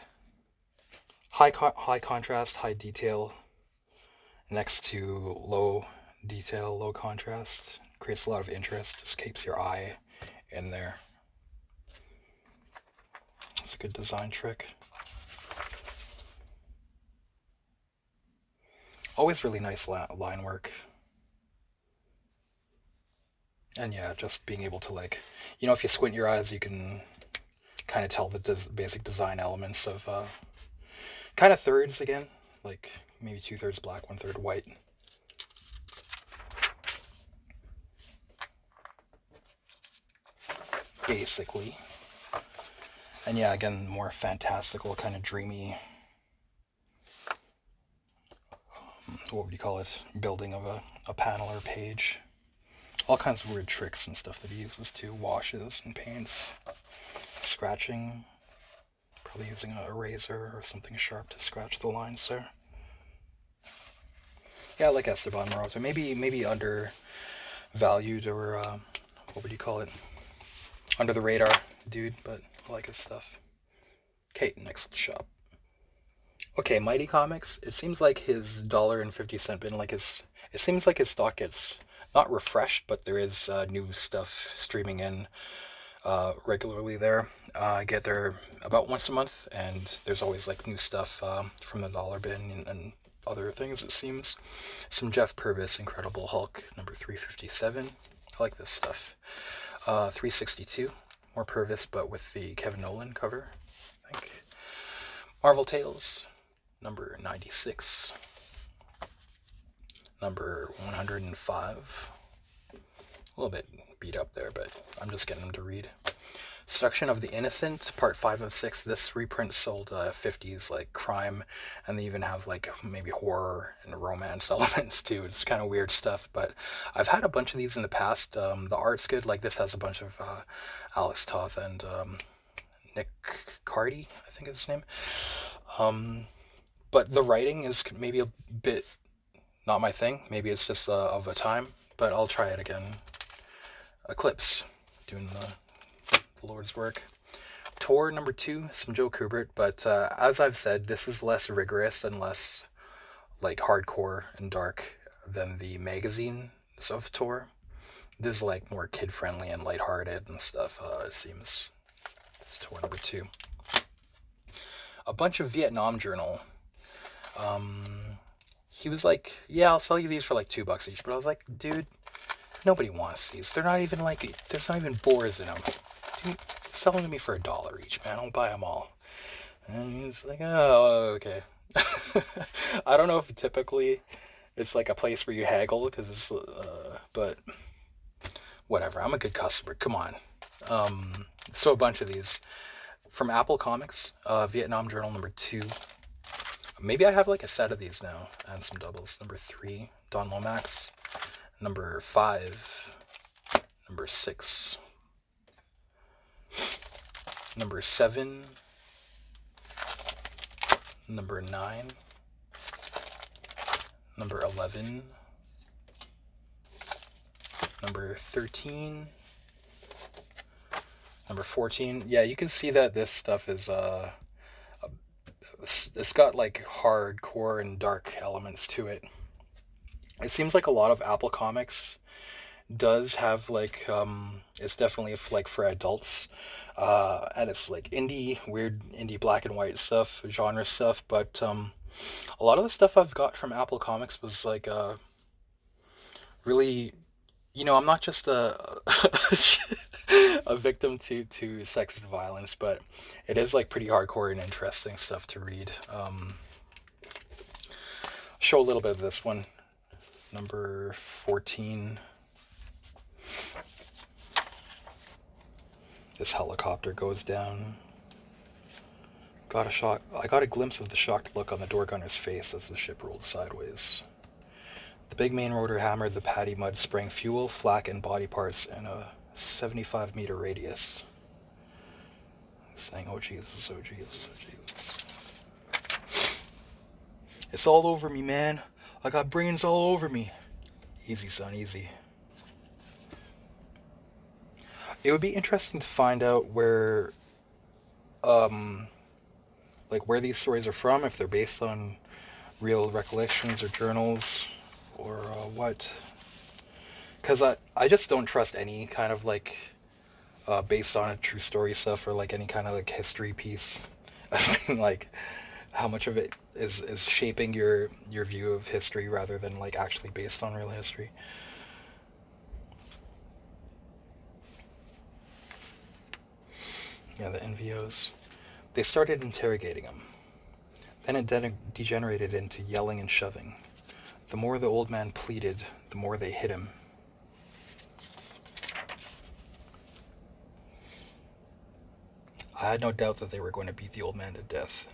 high contrast, high detail next to low detail, low contrast. Creates a lot of interest, just keeps your eye in there. It's a good design trick. Always really nice line work. And yeah, just being able to, like, if you squint your eyes, you can kind of tell the basic design elements of kind of thirds again, like maybe 2/3 black, 1/3 white. Basically. And yeah, again, more fantastical, kind of dreamy, what would you call it, building of a panel or page. All kinds of weird tricks and stuff that he uses too, washes and paints, scratching, probably using a razor or something sharp to scratch the lines there. Yeah, I like Esteban Maroto. Maybe undervalued, or what would you call it? Under the radar dude, but I like his stuff. Okay, next shop. Okay, Mighty Comics. It seems like his $1.50 bin, it seems like his stock gets not refreshed, but there is new stuff streaming in regularly there. I get there about once a month, and there's always like new stuff from the dollar bin and other things, it seems. Some Jeff Purvis Incredible Hulk number 357. I like this stuff. 362, more Purvis, but with the Kevin Nolan cover, I think. Marvel Tales number 96. number 105. A little bit beat up there, but I'm just getting them to read. Seduction of the Innocent, part 5 of 6. This reprint sold 50s, like, crime, and they even have, like, maybe horror and romance elements, too. It's kind of weird stuff, but I've had a bunch of these in the past. The art's good. Like, this has a bunch of Alex Toth and Nick Cardy, I think is his name. But the writing is maybe a bit not my thing. Maybe it's just of a time, but I'll try it again. Eclipse, doing the Lord's work. Tor number 2, some Joe Kubert, but as I've said, this is less rigorous and less like hardcore and dark than the magazines of Tor. This is like more kid-friendly and lighthearted and stuff, it seems. It's Tor number 2. A bunch of Vietnam Journal. He was like, yeah, I'll sell you these for like $2 each, but I was like, dude, nobody wants these. They're not even like, there's not even boars in them. Dude, sell them to me for $1 each, man. I'll buy them all. And he's like, oh, okay. I don't know if typically it's like a place where you haggle, because it's, but whatever. I'm a good customer. Come on. So a bunch of these from Apple Comics, Vietnam Journal number 2. Maybe I have like a set of these now and some doubles. Number 3, Don Lomax. Number 5, number 6. Number 7, number 9, number 11, number 13, number 14. Yeah, you can see that this stuff is, it's got like hardcore and dark elements to it. It seems like a lot of Apple Comics does have like it's definitely like for adults, and it's like weird indie black and white stuff, genre stuff, but a lot of the stuff I've got from Apple Comics was like really, I'm not just a a victim to sex and violence, but it is like pretty hardcore and interesting stuff to read. Show a little bit of this one. Number 14. This helicopter goes down. I got a glimpse of the shocked look on the door gunner's face as the ship rolled sideways. The big main rotor hammered the paddy mud, spraying fuel, flak, and body parts in a 75-meter radius. Saying, oh Jesus, oh Jesus, oh Jesus. It's all over me, man. I got brains all over me. Easy, son, easy. It would be interesting to find out where these stories are from, if they're based on real recollections or journals, or what. Because I just don't trust any kind of like based on a true story stuff, or like any kind of like history piece as being like how much of it is shaping your view of history rather than like actually based on real history. Yeah, the NVOs. They started interrogating him. Then it degenerated into yelling and shoving. The more the old man pleaded, the more they hit him. I had no doubt that they were going to beat the old man to death.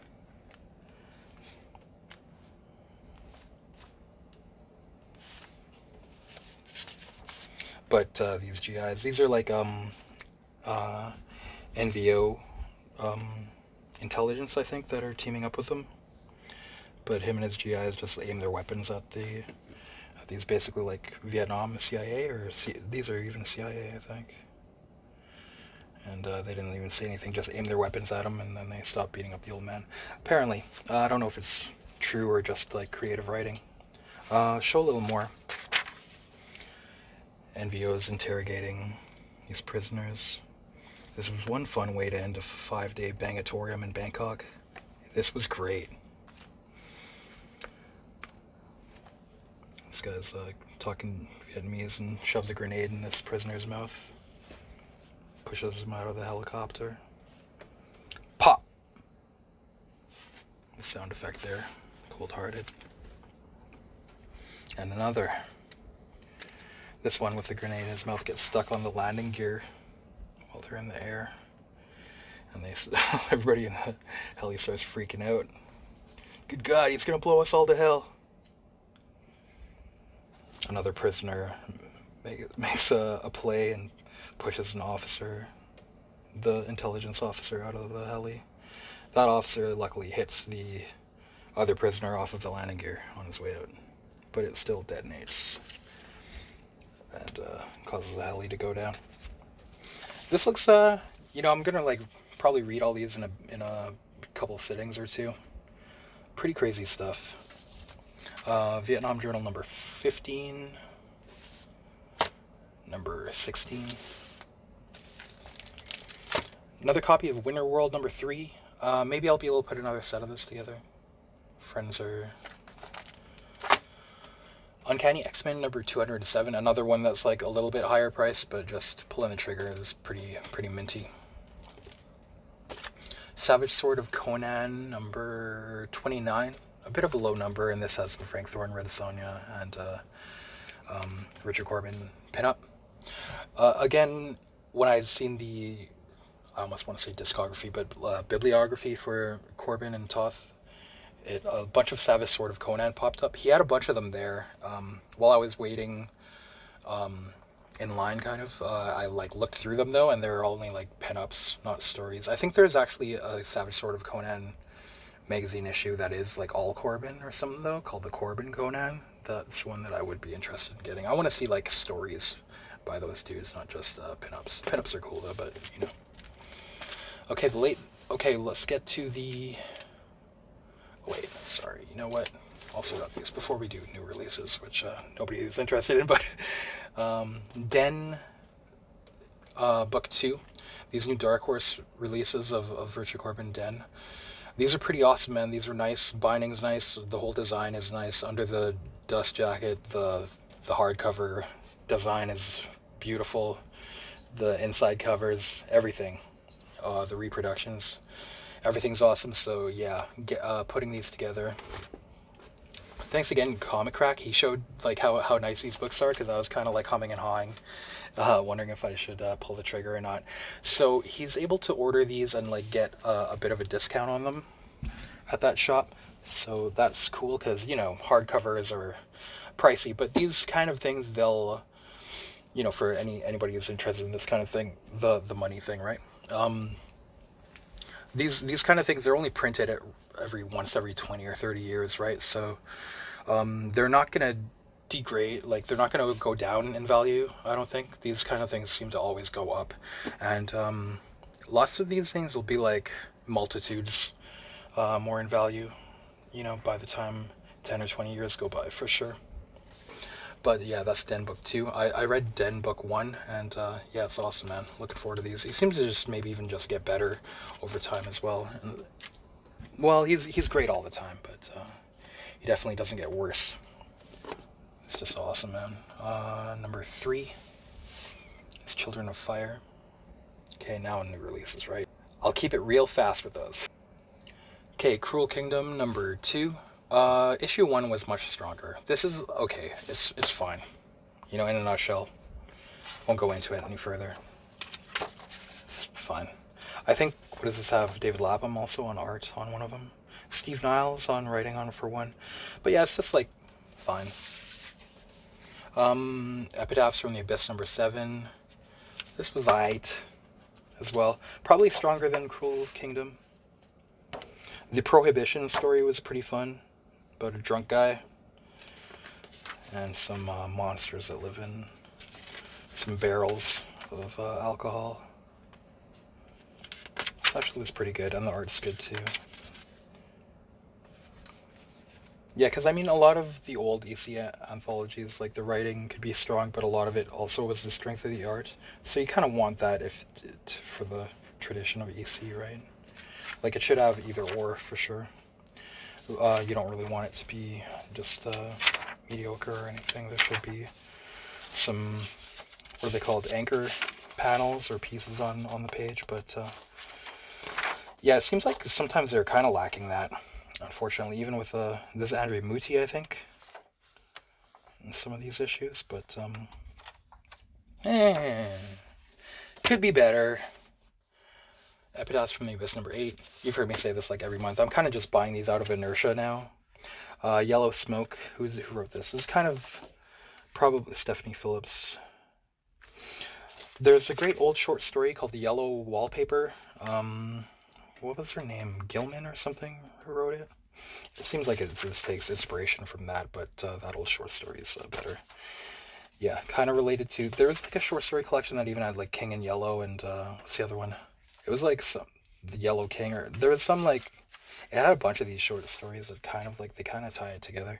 But these GIs, these are like NVO intelligence, I think, that are teaming up with them. But him and his GIs just aim their weapons at these basically like Vietnam CIA, or these are even CIA, I think. And they didn't even say anything, just aim their weapons at him, and then they stopped beating up the old man. Apparently. I don't know if it's true or just like creative writing. Show a little more. NVOs interrogating these prisoners. This was one fun way to end a 5-day bangatorium in Bangkok. This was great. This guy's talking Vietnamese and shoves a grenade in this prisoner's mouth. Pushes him out of the helicopter. Pop! The sound effect there. Cold-hearted. And another. This one with the grenade in his mouth gets stuck on the landing gear while they're in the air. And everybody in the heli starts freaking out. Good God, he's gonna blow us all to hell. Another prisoner makes a play and pushes an officer, the intelligence officer, out of the heli. That officer luckily hits the other prisoner off of the landing gear on his way out, but it still detonates and causes the heli to go down. This looks, I'm gonna probably read all these in a couple sittings or two. Pretty crazy stuff. Vietnam Journal number 15, number 16. Another copy of Winter World number 3. Maybe I'll be able to put another set of this together. Friends are... Uncanny X-Men number 207. Another one that's like a little bit higher price, but just pulling the trigger is pretty minty. Savage Sword of Conan number 29. A bit of a low number, and this has the Frank Thorne, Red Sonja, and Richard Corben pinup. Again, when I'd seen the, I almost want to say discography, but bibliography for Corben and Toth, a bunch of Savage Sword of Conan popped up. He had a bunch of them there. While I was waiting in line, kind of, I looked through them though, and they're only pinups, not stories. I think there's actually a Savage Sword of Conan magazine issue that is all Corben or something though, called the Corben Conan. That's one that I would be interested in getting. I want to see stories by those dudes, not just pinups. Pinups are cool though, but Okay, let's get to the... Wait, sorry, you know what? Also got these before we do new releases, which nobody is interested in, but Den Book 2. These new Dark Horse releases of Richard Corben Den. These are pretty awesome, man. These are nice. Binding's nice. The whole design is nice. Under the dust jacket, the hardcover design is beautiful. The inside covers, everything. The reproductions, everything's awesome. So yeah, putting these together. Thanks again, Comic Crack. He showed how nice these books are, because I was kind of humming and hawing, wondering if I should pull the trigger or not. So he's able to order these and get a bit of a discount on them at that shop. So that's cool, because hardcovers are pricey, but these kind of things, they'll, for anybody who's interested in this kind of thing, the money thing, right? These kind of things, they're only printed at once every 20 or 30 years, right? So they're not going to degrade, they're not going to go down in value, I don't think. These kind of things seem to always go up. And lots of these things will be multitudes more in value, by the time 10 or 20 years go by, for sure. But yeah, that's Den Book 2. I read Den Book 1, and yeah, it's awesome, man. Looking forward to these. He seems to just maybe even just get better over time as well. And, well, he's great all the time, but he definitely doesn't get worse. It's just awesome, man. Number 3 is Children of Fire. Okay, now new releases, right? I'll keep it real fast with those. Okay, Cruel Kingdom number 2. Issue 1 was much stronger. This is okay. It's fine. In a nutshell. Won't go into it any further. It's fine. I think, what does this have? David Lapham also on art on one of them. Steve Niles on writing on for one. But yeah, it's just fine. Epitaphs from the Abyss number 7. This was aight as well. Probably stronger than Cruel Kingdom. The Prohibition story was pretty fun. About a drunk guy. And some monsters that live in some barrels of alcohol. This actually was pretty good, and the art's good too. Yeah, because a lot of the old EC anthologies, the writing could be strong, but a lot of it also was the strength of the art. So you kind of want that for the tradition of EC, right? It should have either or, for sure. You don't really want it to be just mediocre or anything. There should be some, what are they called, anchor panels or pieces on the page. But yeah, it seems like sometimes they're kind of lacking that, unfortunately. Even with this is Andre Muti, I think. in some of these issues, but eh, could be better. Epitaphs from the Abyss number 8. You've heard me say this like every month. I'm kind of just buying these out of inertia now. Yellow Smoke, who wrote this? This is kind of probably Stephanie Phillips. There's a great old short story called The Yellow Wallpaper. What was her name? Gilman or something who wrote it? It seems like it takes inspiration from that, but that old short story is better. Yeah, kind of related to... There was like a short story collection that even had like King in Yellow and what's the other one? It was like the Yellow King, or there was some like... It had a bunch of these short stories that kind of like, they kind of tie it together.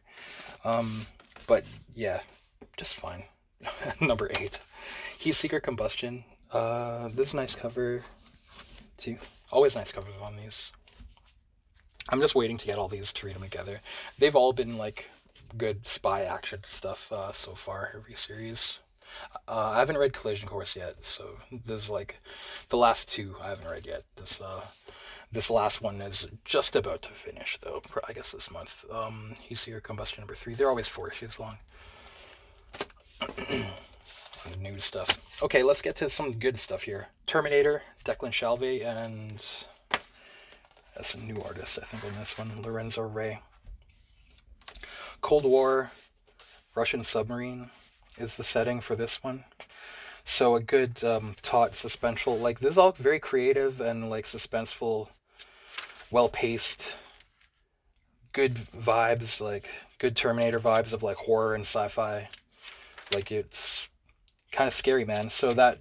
But yeah, just fine. Number 8. Heat Seeker Combustion. This is a nice cover too. Always nice covers on these. I'm just waiting to get all these to read them together. They've all been like good spy action stuff so far, every series. I haven't read Collision Course yet, so this is like the last 2 I haven't read yet. This last one is just about to finish though, I guess this month. Heat Seeker Combustion number 3. They're always 4 issues long. New stuff. Okay, let's get to some good stuff here. Terminator, Declan Shalvey, and that's a new artist, I think, on this one, Lorenzo Ray. Cold War, Russian submarine is the setting for this one. So a good taut, suspenseful, like this is all very creative and like suspenseful, well-paced, good vibes, like good Terminator vibes of like horror and sci-fi. Like it's kind of scary, man. So that,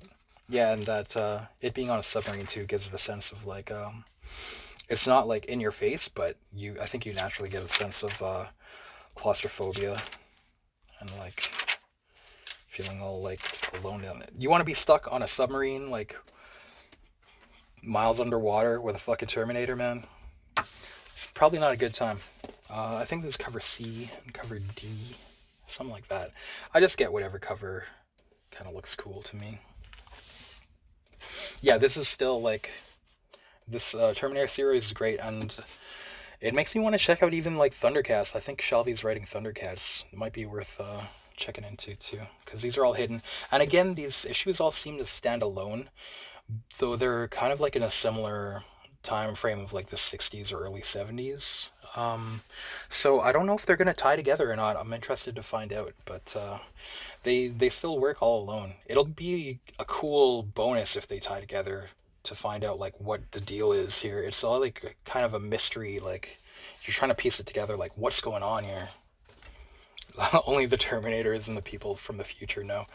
yeah, and that it being on a submarine too gives it a sense of like it's not like in your face, but I think you naturally get a sense of claustrophobia and like feeling all like alone down there. You want to be stuck on a submarine like miles underwater with a fucking Terminator, man? It's probably not a good time. I think this is cover C and cover D, something like that. I just get whatever cover kind of looks cool to me. Yeah, this is still like this Terminator series is great, and it makes me want to check out even like Thundercats. I think Shalvey's writing Thundercats. It might be worth checking into too, because these are all hidden. And again, these issues all seem to stand alone, though they're kind of like in a similar time frame of like the 60s or early 70s. So I don't know if they're going to tie together or not. I'm interested to find out, but they still work all alone. It'll be a cool bonus if they tie together to find out like what the deal is here. It's all like kind of a mystery, like you're trying to piece it together, like what's going on here. Only the Terminators and the people from the future know.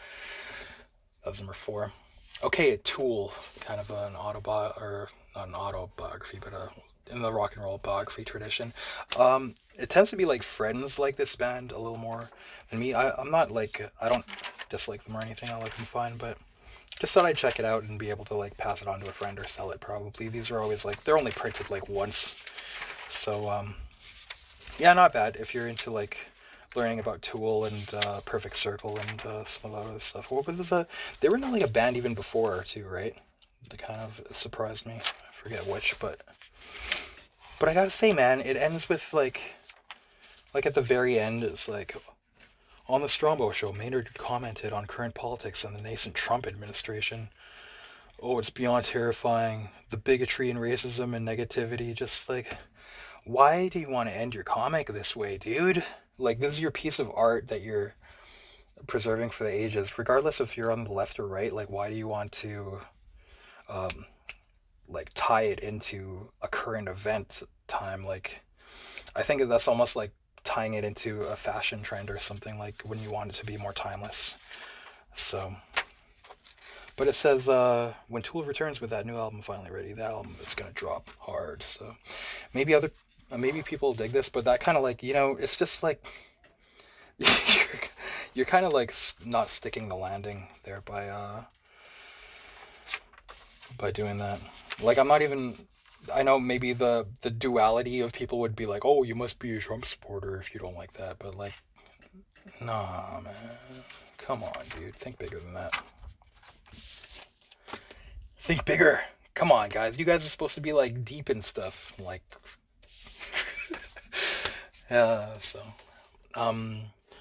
That was number 4. Okay, Tool, kind of an or not an autobiography, but in the rock and roll biography tradition. It tends to be like friends like this band a little more than me. I'm not like, I don't dislike them or anything. I like them fine, but just thought I'd check it out and be able to like pass it on to a friend or sell it probably. These are always like, they're only printed like once. So, yeah, not bad if you're into like learning about Tool and Perfect Circle and some of that other stuff. What was this? They were not like a band even before too, right? That kind of surprised me. I forget which, but I gotta say, man, it ends with like at the very end, it's like, on the Strombo show, Maynard commented on current politics and the nascent Trump administration. Oh, it's beyond terrifying. The bigotry and racism and negativity. Just like, why do you want to end your comic this way, dude? Like, this is your piece of art that you're preserving for the ages. Regardless if you're on the left or right, like, why do you want to, like, tie it into a current event time? Like, I think that's almost like tying it into a fashion trend or something, like when you want it to be more timeless. So, but it says, when Tool returns with that new album finally ready, that album is going to drop hard. So maybe people dig this, but that kind of like, you know, it's just like, you're kind of like not sticking the landing there by doing that. Like, I'm not even, I know maybe the duality of people would be like, oh, you must be a Trump supporter if you don't like that, but like, nah, man, come on, dude, think bigger than that. Think bigger. Come on, guys, you guys are supposed to be like deep in stuff, like,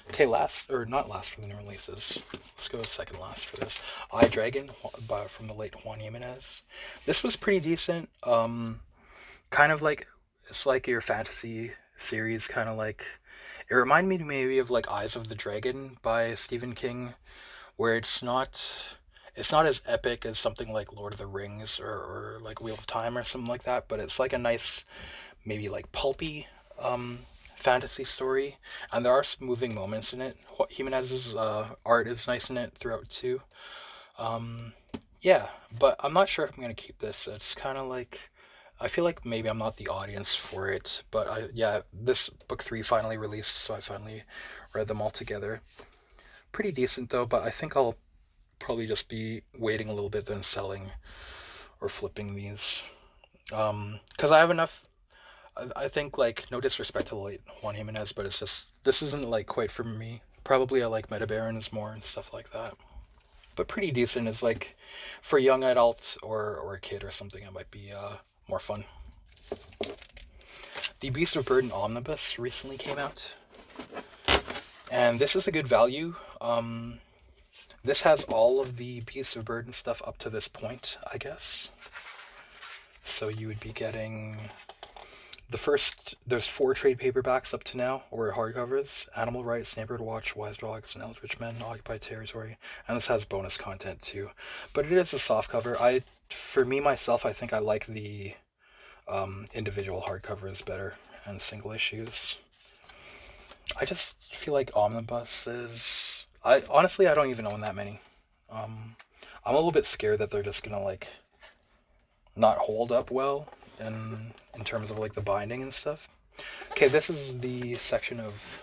Okay, last, or not last for the new releases. Let's go second last for this. I Dragon from the late Juan Jimenez. This was pretty decent. Kind of like, it's like your fantasy series, kind of like, it reminded me maybe of like Eyes of the Dragon by Stephen King, where it's not as epic as something like Lord of the Rings or like Wheel of Time or something like that, but it's like a nice, maybe like pulpy fantasy story, and there are some moving moments in it. Jimenez's art is nice in it throughout too. Um, yeah, but I'm not sure if I'm gonna keep this. It's kind of like I feel like maybe I'm not the audience for it, but yeah, this book three finally released, so I finally read them all together. Pretty decent though, but I think I'll probably just be waiting a little bit then selling or flipping these. Because I have enough. I think like no disrespect to the late Juan Jimenez, but it's just this isn't like quite for me. Probably I like Meta Barons more and stuff like that. But pretty decent is like for a young adult or a kid or something. It might be more fun. The Beast of Burden Omnibus recently came out, and this is a good value. This has all of the Beast of Burden stuff up to this point, I guess. So you would be getting there's four trade paperbacks up to now, or hardcovers: Animal Rights, Neighborhood Watch, Wise Dogs, and Eldritch Men, Occupied Territory, and this has bonus content too. But it is a soft cover. For me myself, I think I like the individual hardcovers better and single issues. I just feel like omnibuses. I honestly I don't even own that many. Um, I'm a little bit scared that they're just gonna like not hold up well in terms of like the binding and stuff. Okay, this is the section of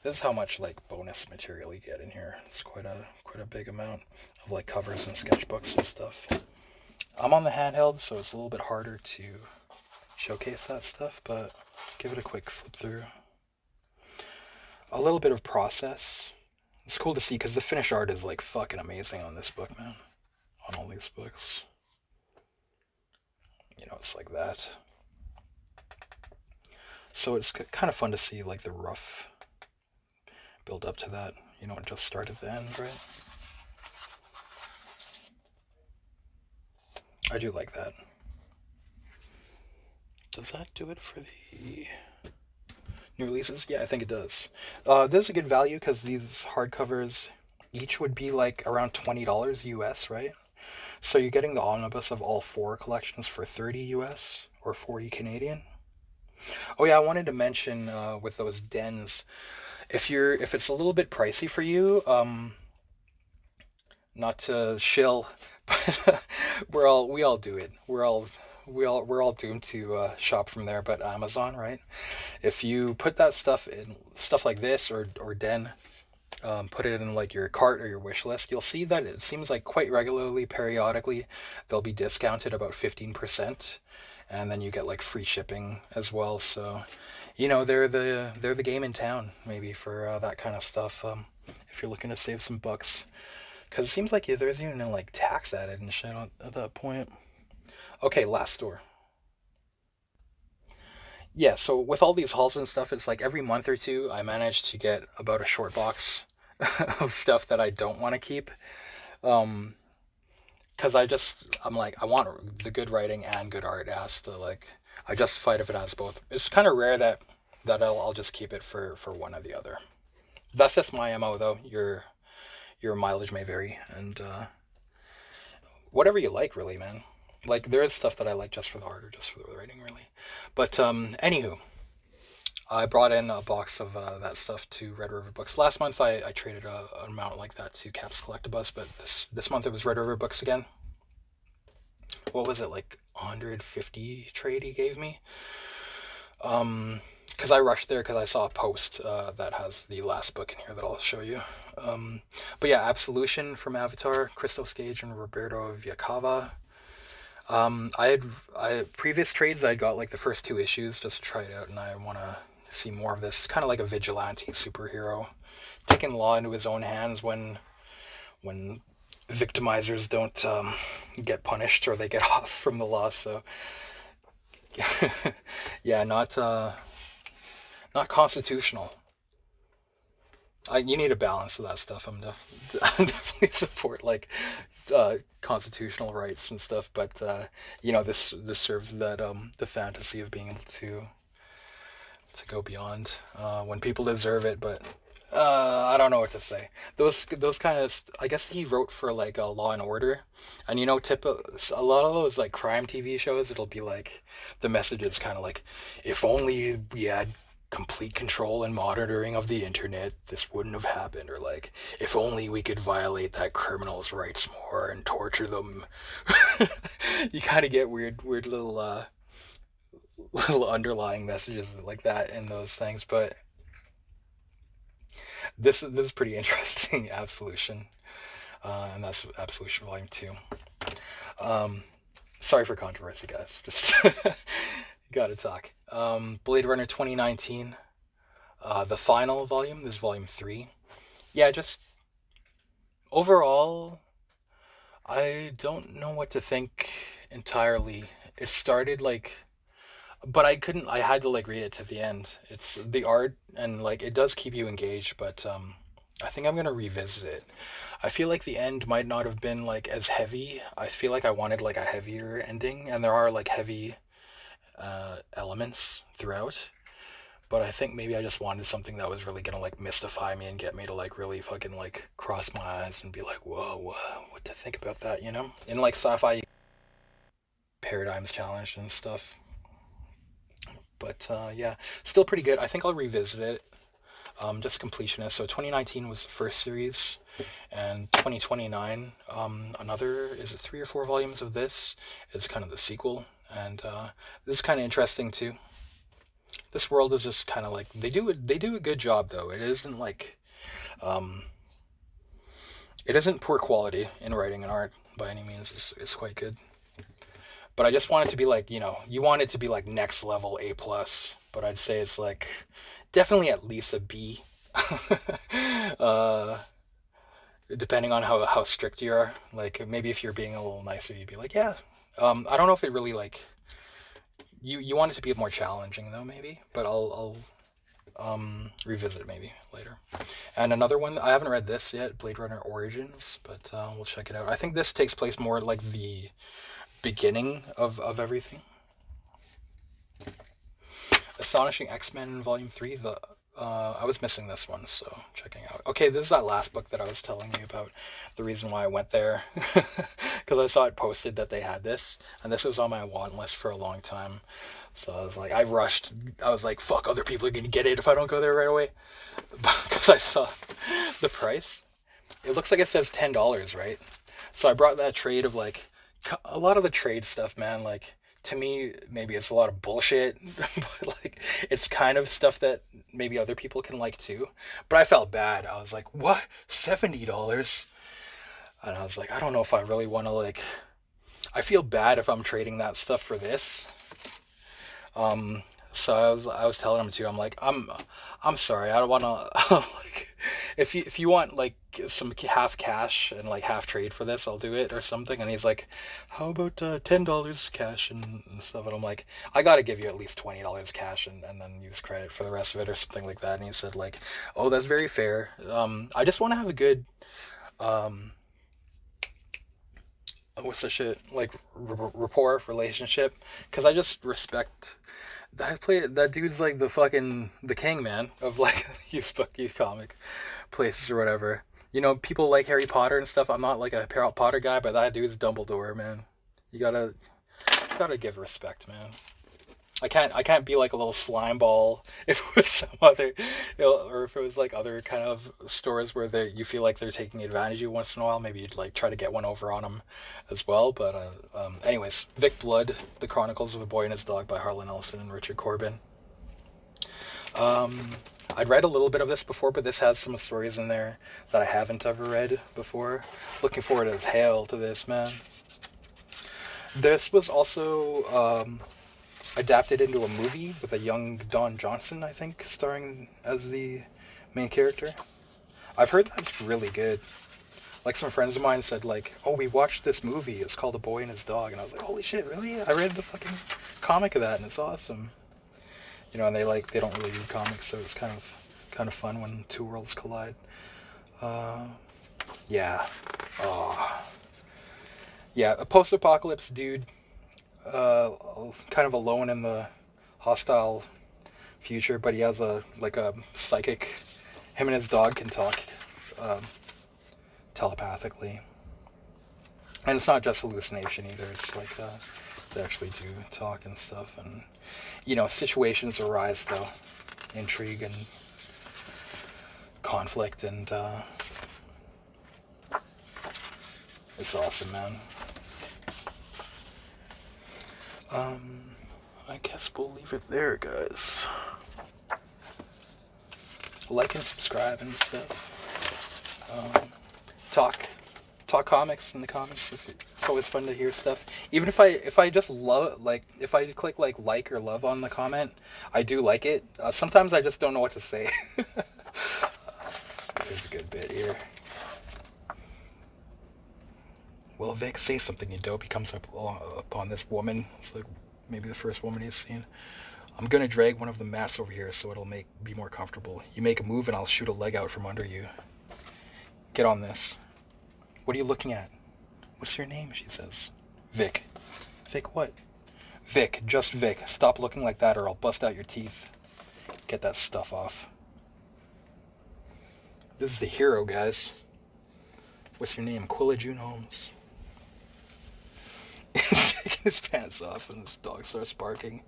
this is how much like bonus material you get in here. It's quite a big amount of like covers and sketchbooks and stuff. I'm on the handheld, so it's a little bit harder to showcase that stuff, but give it a quick flip through. A little bit of process. It's cool to see because the finished art is like fucking amazing on this book, man. On all these books. It's like that. So it's kind of fun to see like the rough build up to that. It just start at the end, right? I do like that. Does that do it for the new releases? Yeah, I think it does. This is a good value because these hardcovers each would be like around $20 US, right? So you're getting the omnibus of all four collections for 30 US or 40 Canadian. Oh yeah, I wanted to mention with those dens, if it's a little bit pricey for you, not to shill, but we all do it. We're all doomed to shop from there. But Amazon, right? If you put that stuff in stuff like this or Den, put it in like your cart or your wish list, you'll see that it seems like quite regularly, periodically, they'll be discounted about 15%, and then you get like free shipping as well. So, they're the game in town maybe for that kind of stuff. If you're looking to save some bucks, because it seems like there's even like tax added and shit at that point. Okay, last store. Yeah, so with all these hauls and stuff, it's like every month or two, I manage to get about a short box of stuff that I don't want to keep. Um, because I'm like, I want the good writing and good art. It has to like, I justify it if it has both. It's kind of rare that I'll just keep it for one or the other. That's just my MO though. Your mileage may vary, and whatever you like, really, man. Like there is stuff that I like just for the art or just for the writing, really. But anywho, I brought in a box of that stuff to Red River Books. Last month I traded an amount like that to Caps COLLECTIBUZZ, but this month it was Red River Books again. What was it, like 150 trade he gave me? Because I rushed there because I saw a post that has the last book in here that I'll show you. But yeah, Absolution from Avatar, Christos Gage and Roberto Viacava. I previous trades I got like the first two issues just to try it out, and I want to see more of this. It's kind of like a vigilante superhero, taking law into his own hands when victimizers don't get punished or they get off from the law. So yeah, not constitutional. You need a balance of that stuff. I definitely support like constitutional rights and stuff, but this serves that the fantasy of being able to go beyond when people deserve it. But I don't know what to say. Those kind of I guess he wrote for like Law and Order, and a lot of those like crime TV shows. It'll be like the message is kind of like, if only we had complete control and monitoring of the internet, this wouldn't have happened. Or like, if only we could violate that criminal's rights more and torture them. You kind of get weird little underlying messages like that in those things. But this is pretty interesting. Absolution, and that's Absolution Volume 2. Sorry for controversy, guys. Just gotta talk. Blade Runner 2019, the final volume. This is Volume 3. Yeah, just overall, I don't know what to think entirely. It started like, but I couldn't. I had to like read it to the end. It's the art and like it does keep you engaged, but I think I'm gonna revisit it. I feel like the end might not have been like as heavy. I feel like I wanted like a heavier ending, and there are like heavy elements throughout. But I think maybe I just wanted something that was really gonna like mystify me and get me to like really fucking like cross my eyes and be like, whoa, what to think about that, you know? In like sci-fi paradigms challenged and stuff. But yeah, still pretty good. I think I'll revisit it. Just completionist. So 2019 was the first series, and 2029, another, is it 3 or 4 volumes of this is kind of the sequel. And this is kind of interesting too. This world is just kind of like they do a good job though. It isn't like it isn't poor quality in writing and art by any means. It's quite good. But I just want it to be like, you want it to be like next level A plus. But I'd say it's like definitely at least a B. uh, Depending on how strict you are. Like maybe if you're being a little nicer, you'd be like, yeah. I don't know if it really like you want it to be more challenging though, maybe. But I'll revisit it maybe later. And another one, I haven't read this yet, Blade Runner Origins, but we'll check it out. I think this takes place more like the beginning of everything. Astonishing X-Men Volume 3, I was missing this one, so checking out. Okay, this is that last book that I was telling you about, the reason why I went there. Because I saw it posted that they had this, and this was on my want list for a long time. So I was like, I rushed. I was like, fuck, other people are going to get it if I don't go there right away. Because I saw the price. It looks like it says $10, right? So I brought that trade of like, a lot of the trade stuff, man, like, to me, maybe it's a lot of bullshit, but like, it's kind of stuff that maybe other people can like too. But I felt bad. I was like, what? $70? And I was like, I don't know if I really want to like, I feel bad if I'm trading that stuff for this. So I was telling him too. I'm like, I'm sorry. I don't want to like, if you want like some half cash and like half trade for this, I'll do it or something. And he's like, how about $10 cash and stuff? And I'm like, I got to give you at least $20 cash and then use credit for the rest of it or something like that. And he said like, oh, that's very fair. I just want to have a good what's the shit like rapport relationship, because I just respect that dude's like the king, man, of like youth comic places or whatever. People like Harry Potter and stuff. I'm not like a Harry Potter guy, but that dude's Dumbledore, man. You gotta give respect, man. I can't be like a little slime ball if it was some other, or if it was like other kind of stores where you feel like they're taking advantage of you once in a while. Maybe you'd like try to get one over on them as well. But anyways, Vic Blood, The Chronicles of a Boy and His Dog by Harlan Ellison and Richard Corben. I'd read a little bit of this before, but this has some stories in there that I haven't ever read before. Looking forward as hell to this, man. This was also adapted into a movie with a young Don Johnson, I think, starring as the main character. I've heard that's really good. Like, some friends of mine said, like, oh, we watched this movie. It's called A Boy and His Dog. And I was like, holy shit, really? I read the fucking comic of that, and it's awesome. And they don't really read comics, so it's kind kind of fun when two worlds collide. Yeah. Oh. Yeah, a post-apocalypse dude, kind of alone in the hostile future, but he has a psychic. Him and his dog can talk telepathically, and it's not just hallucination either. It's like they actually do talk and stuff, and situations arise though, intrigue and conflict, and it's awesome, man. I guess we'll leave it there, guys. Like and subscribe and stuff. Talk comics in the comments. It's always fun to hear stuff. Even if I just love, if I click like or love on the comment, I do like it. Sometimes I just don't know what to say. There's a good bit here. Well, Vic, say something, you dope. He comes up upon this woman. It's like maybe the first woman he's seen. I'm gonna drag one of the mats over here so it'll be more comfortable. You make a move and I'll shoot a leg out from under you. Get on this. What are you looking at? What's your name? She says. Vic. Vic what? Vic, just Vic. Stop looking like that or I'll bust out your teeth. Get that stuff off. This is the hero, guys. What's your name? Quilla June Holmes. He's taking his pants off and his dog starts barking.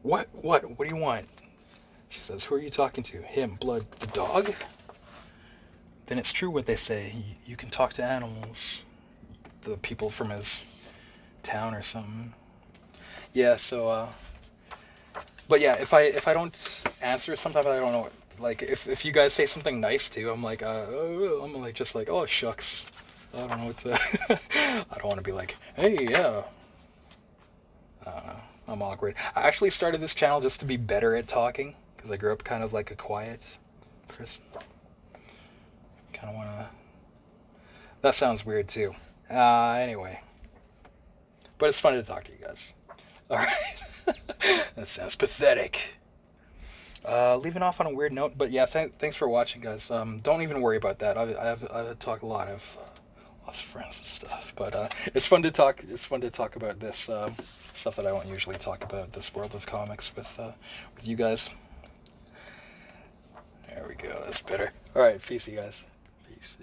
What do you want? She says, who are you talking to? Him, Blood, the dog? Then it's true what they say. You can talk to animals. The people from his town or something. Yeah, so, but yeah, if I don't answer, sometimes I don't know. Like, if you guys say something nice too, I'm like, oh, shucks. I don't know what to... I don't want to be like, hey, yeah. I'm awkward. I actually started this channel just to be better at talking, because I grew up kind of like a quiet person. Kind of want to... That sounds weird too. Anyway. But it's fun to talk to you guys. Alright. That sounds pathetic. Leaving off on a weird note, but yeah, thanks for watching, guys. Don't even worry about that. I talk a lot. I have lots of friends and stuff, but it's fun to talk. It's fun to talk about this stuff that I won't usually talk about. This world of comics with you guys. There we go. That's better. All right, peace, you guys. Peace.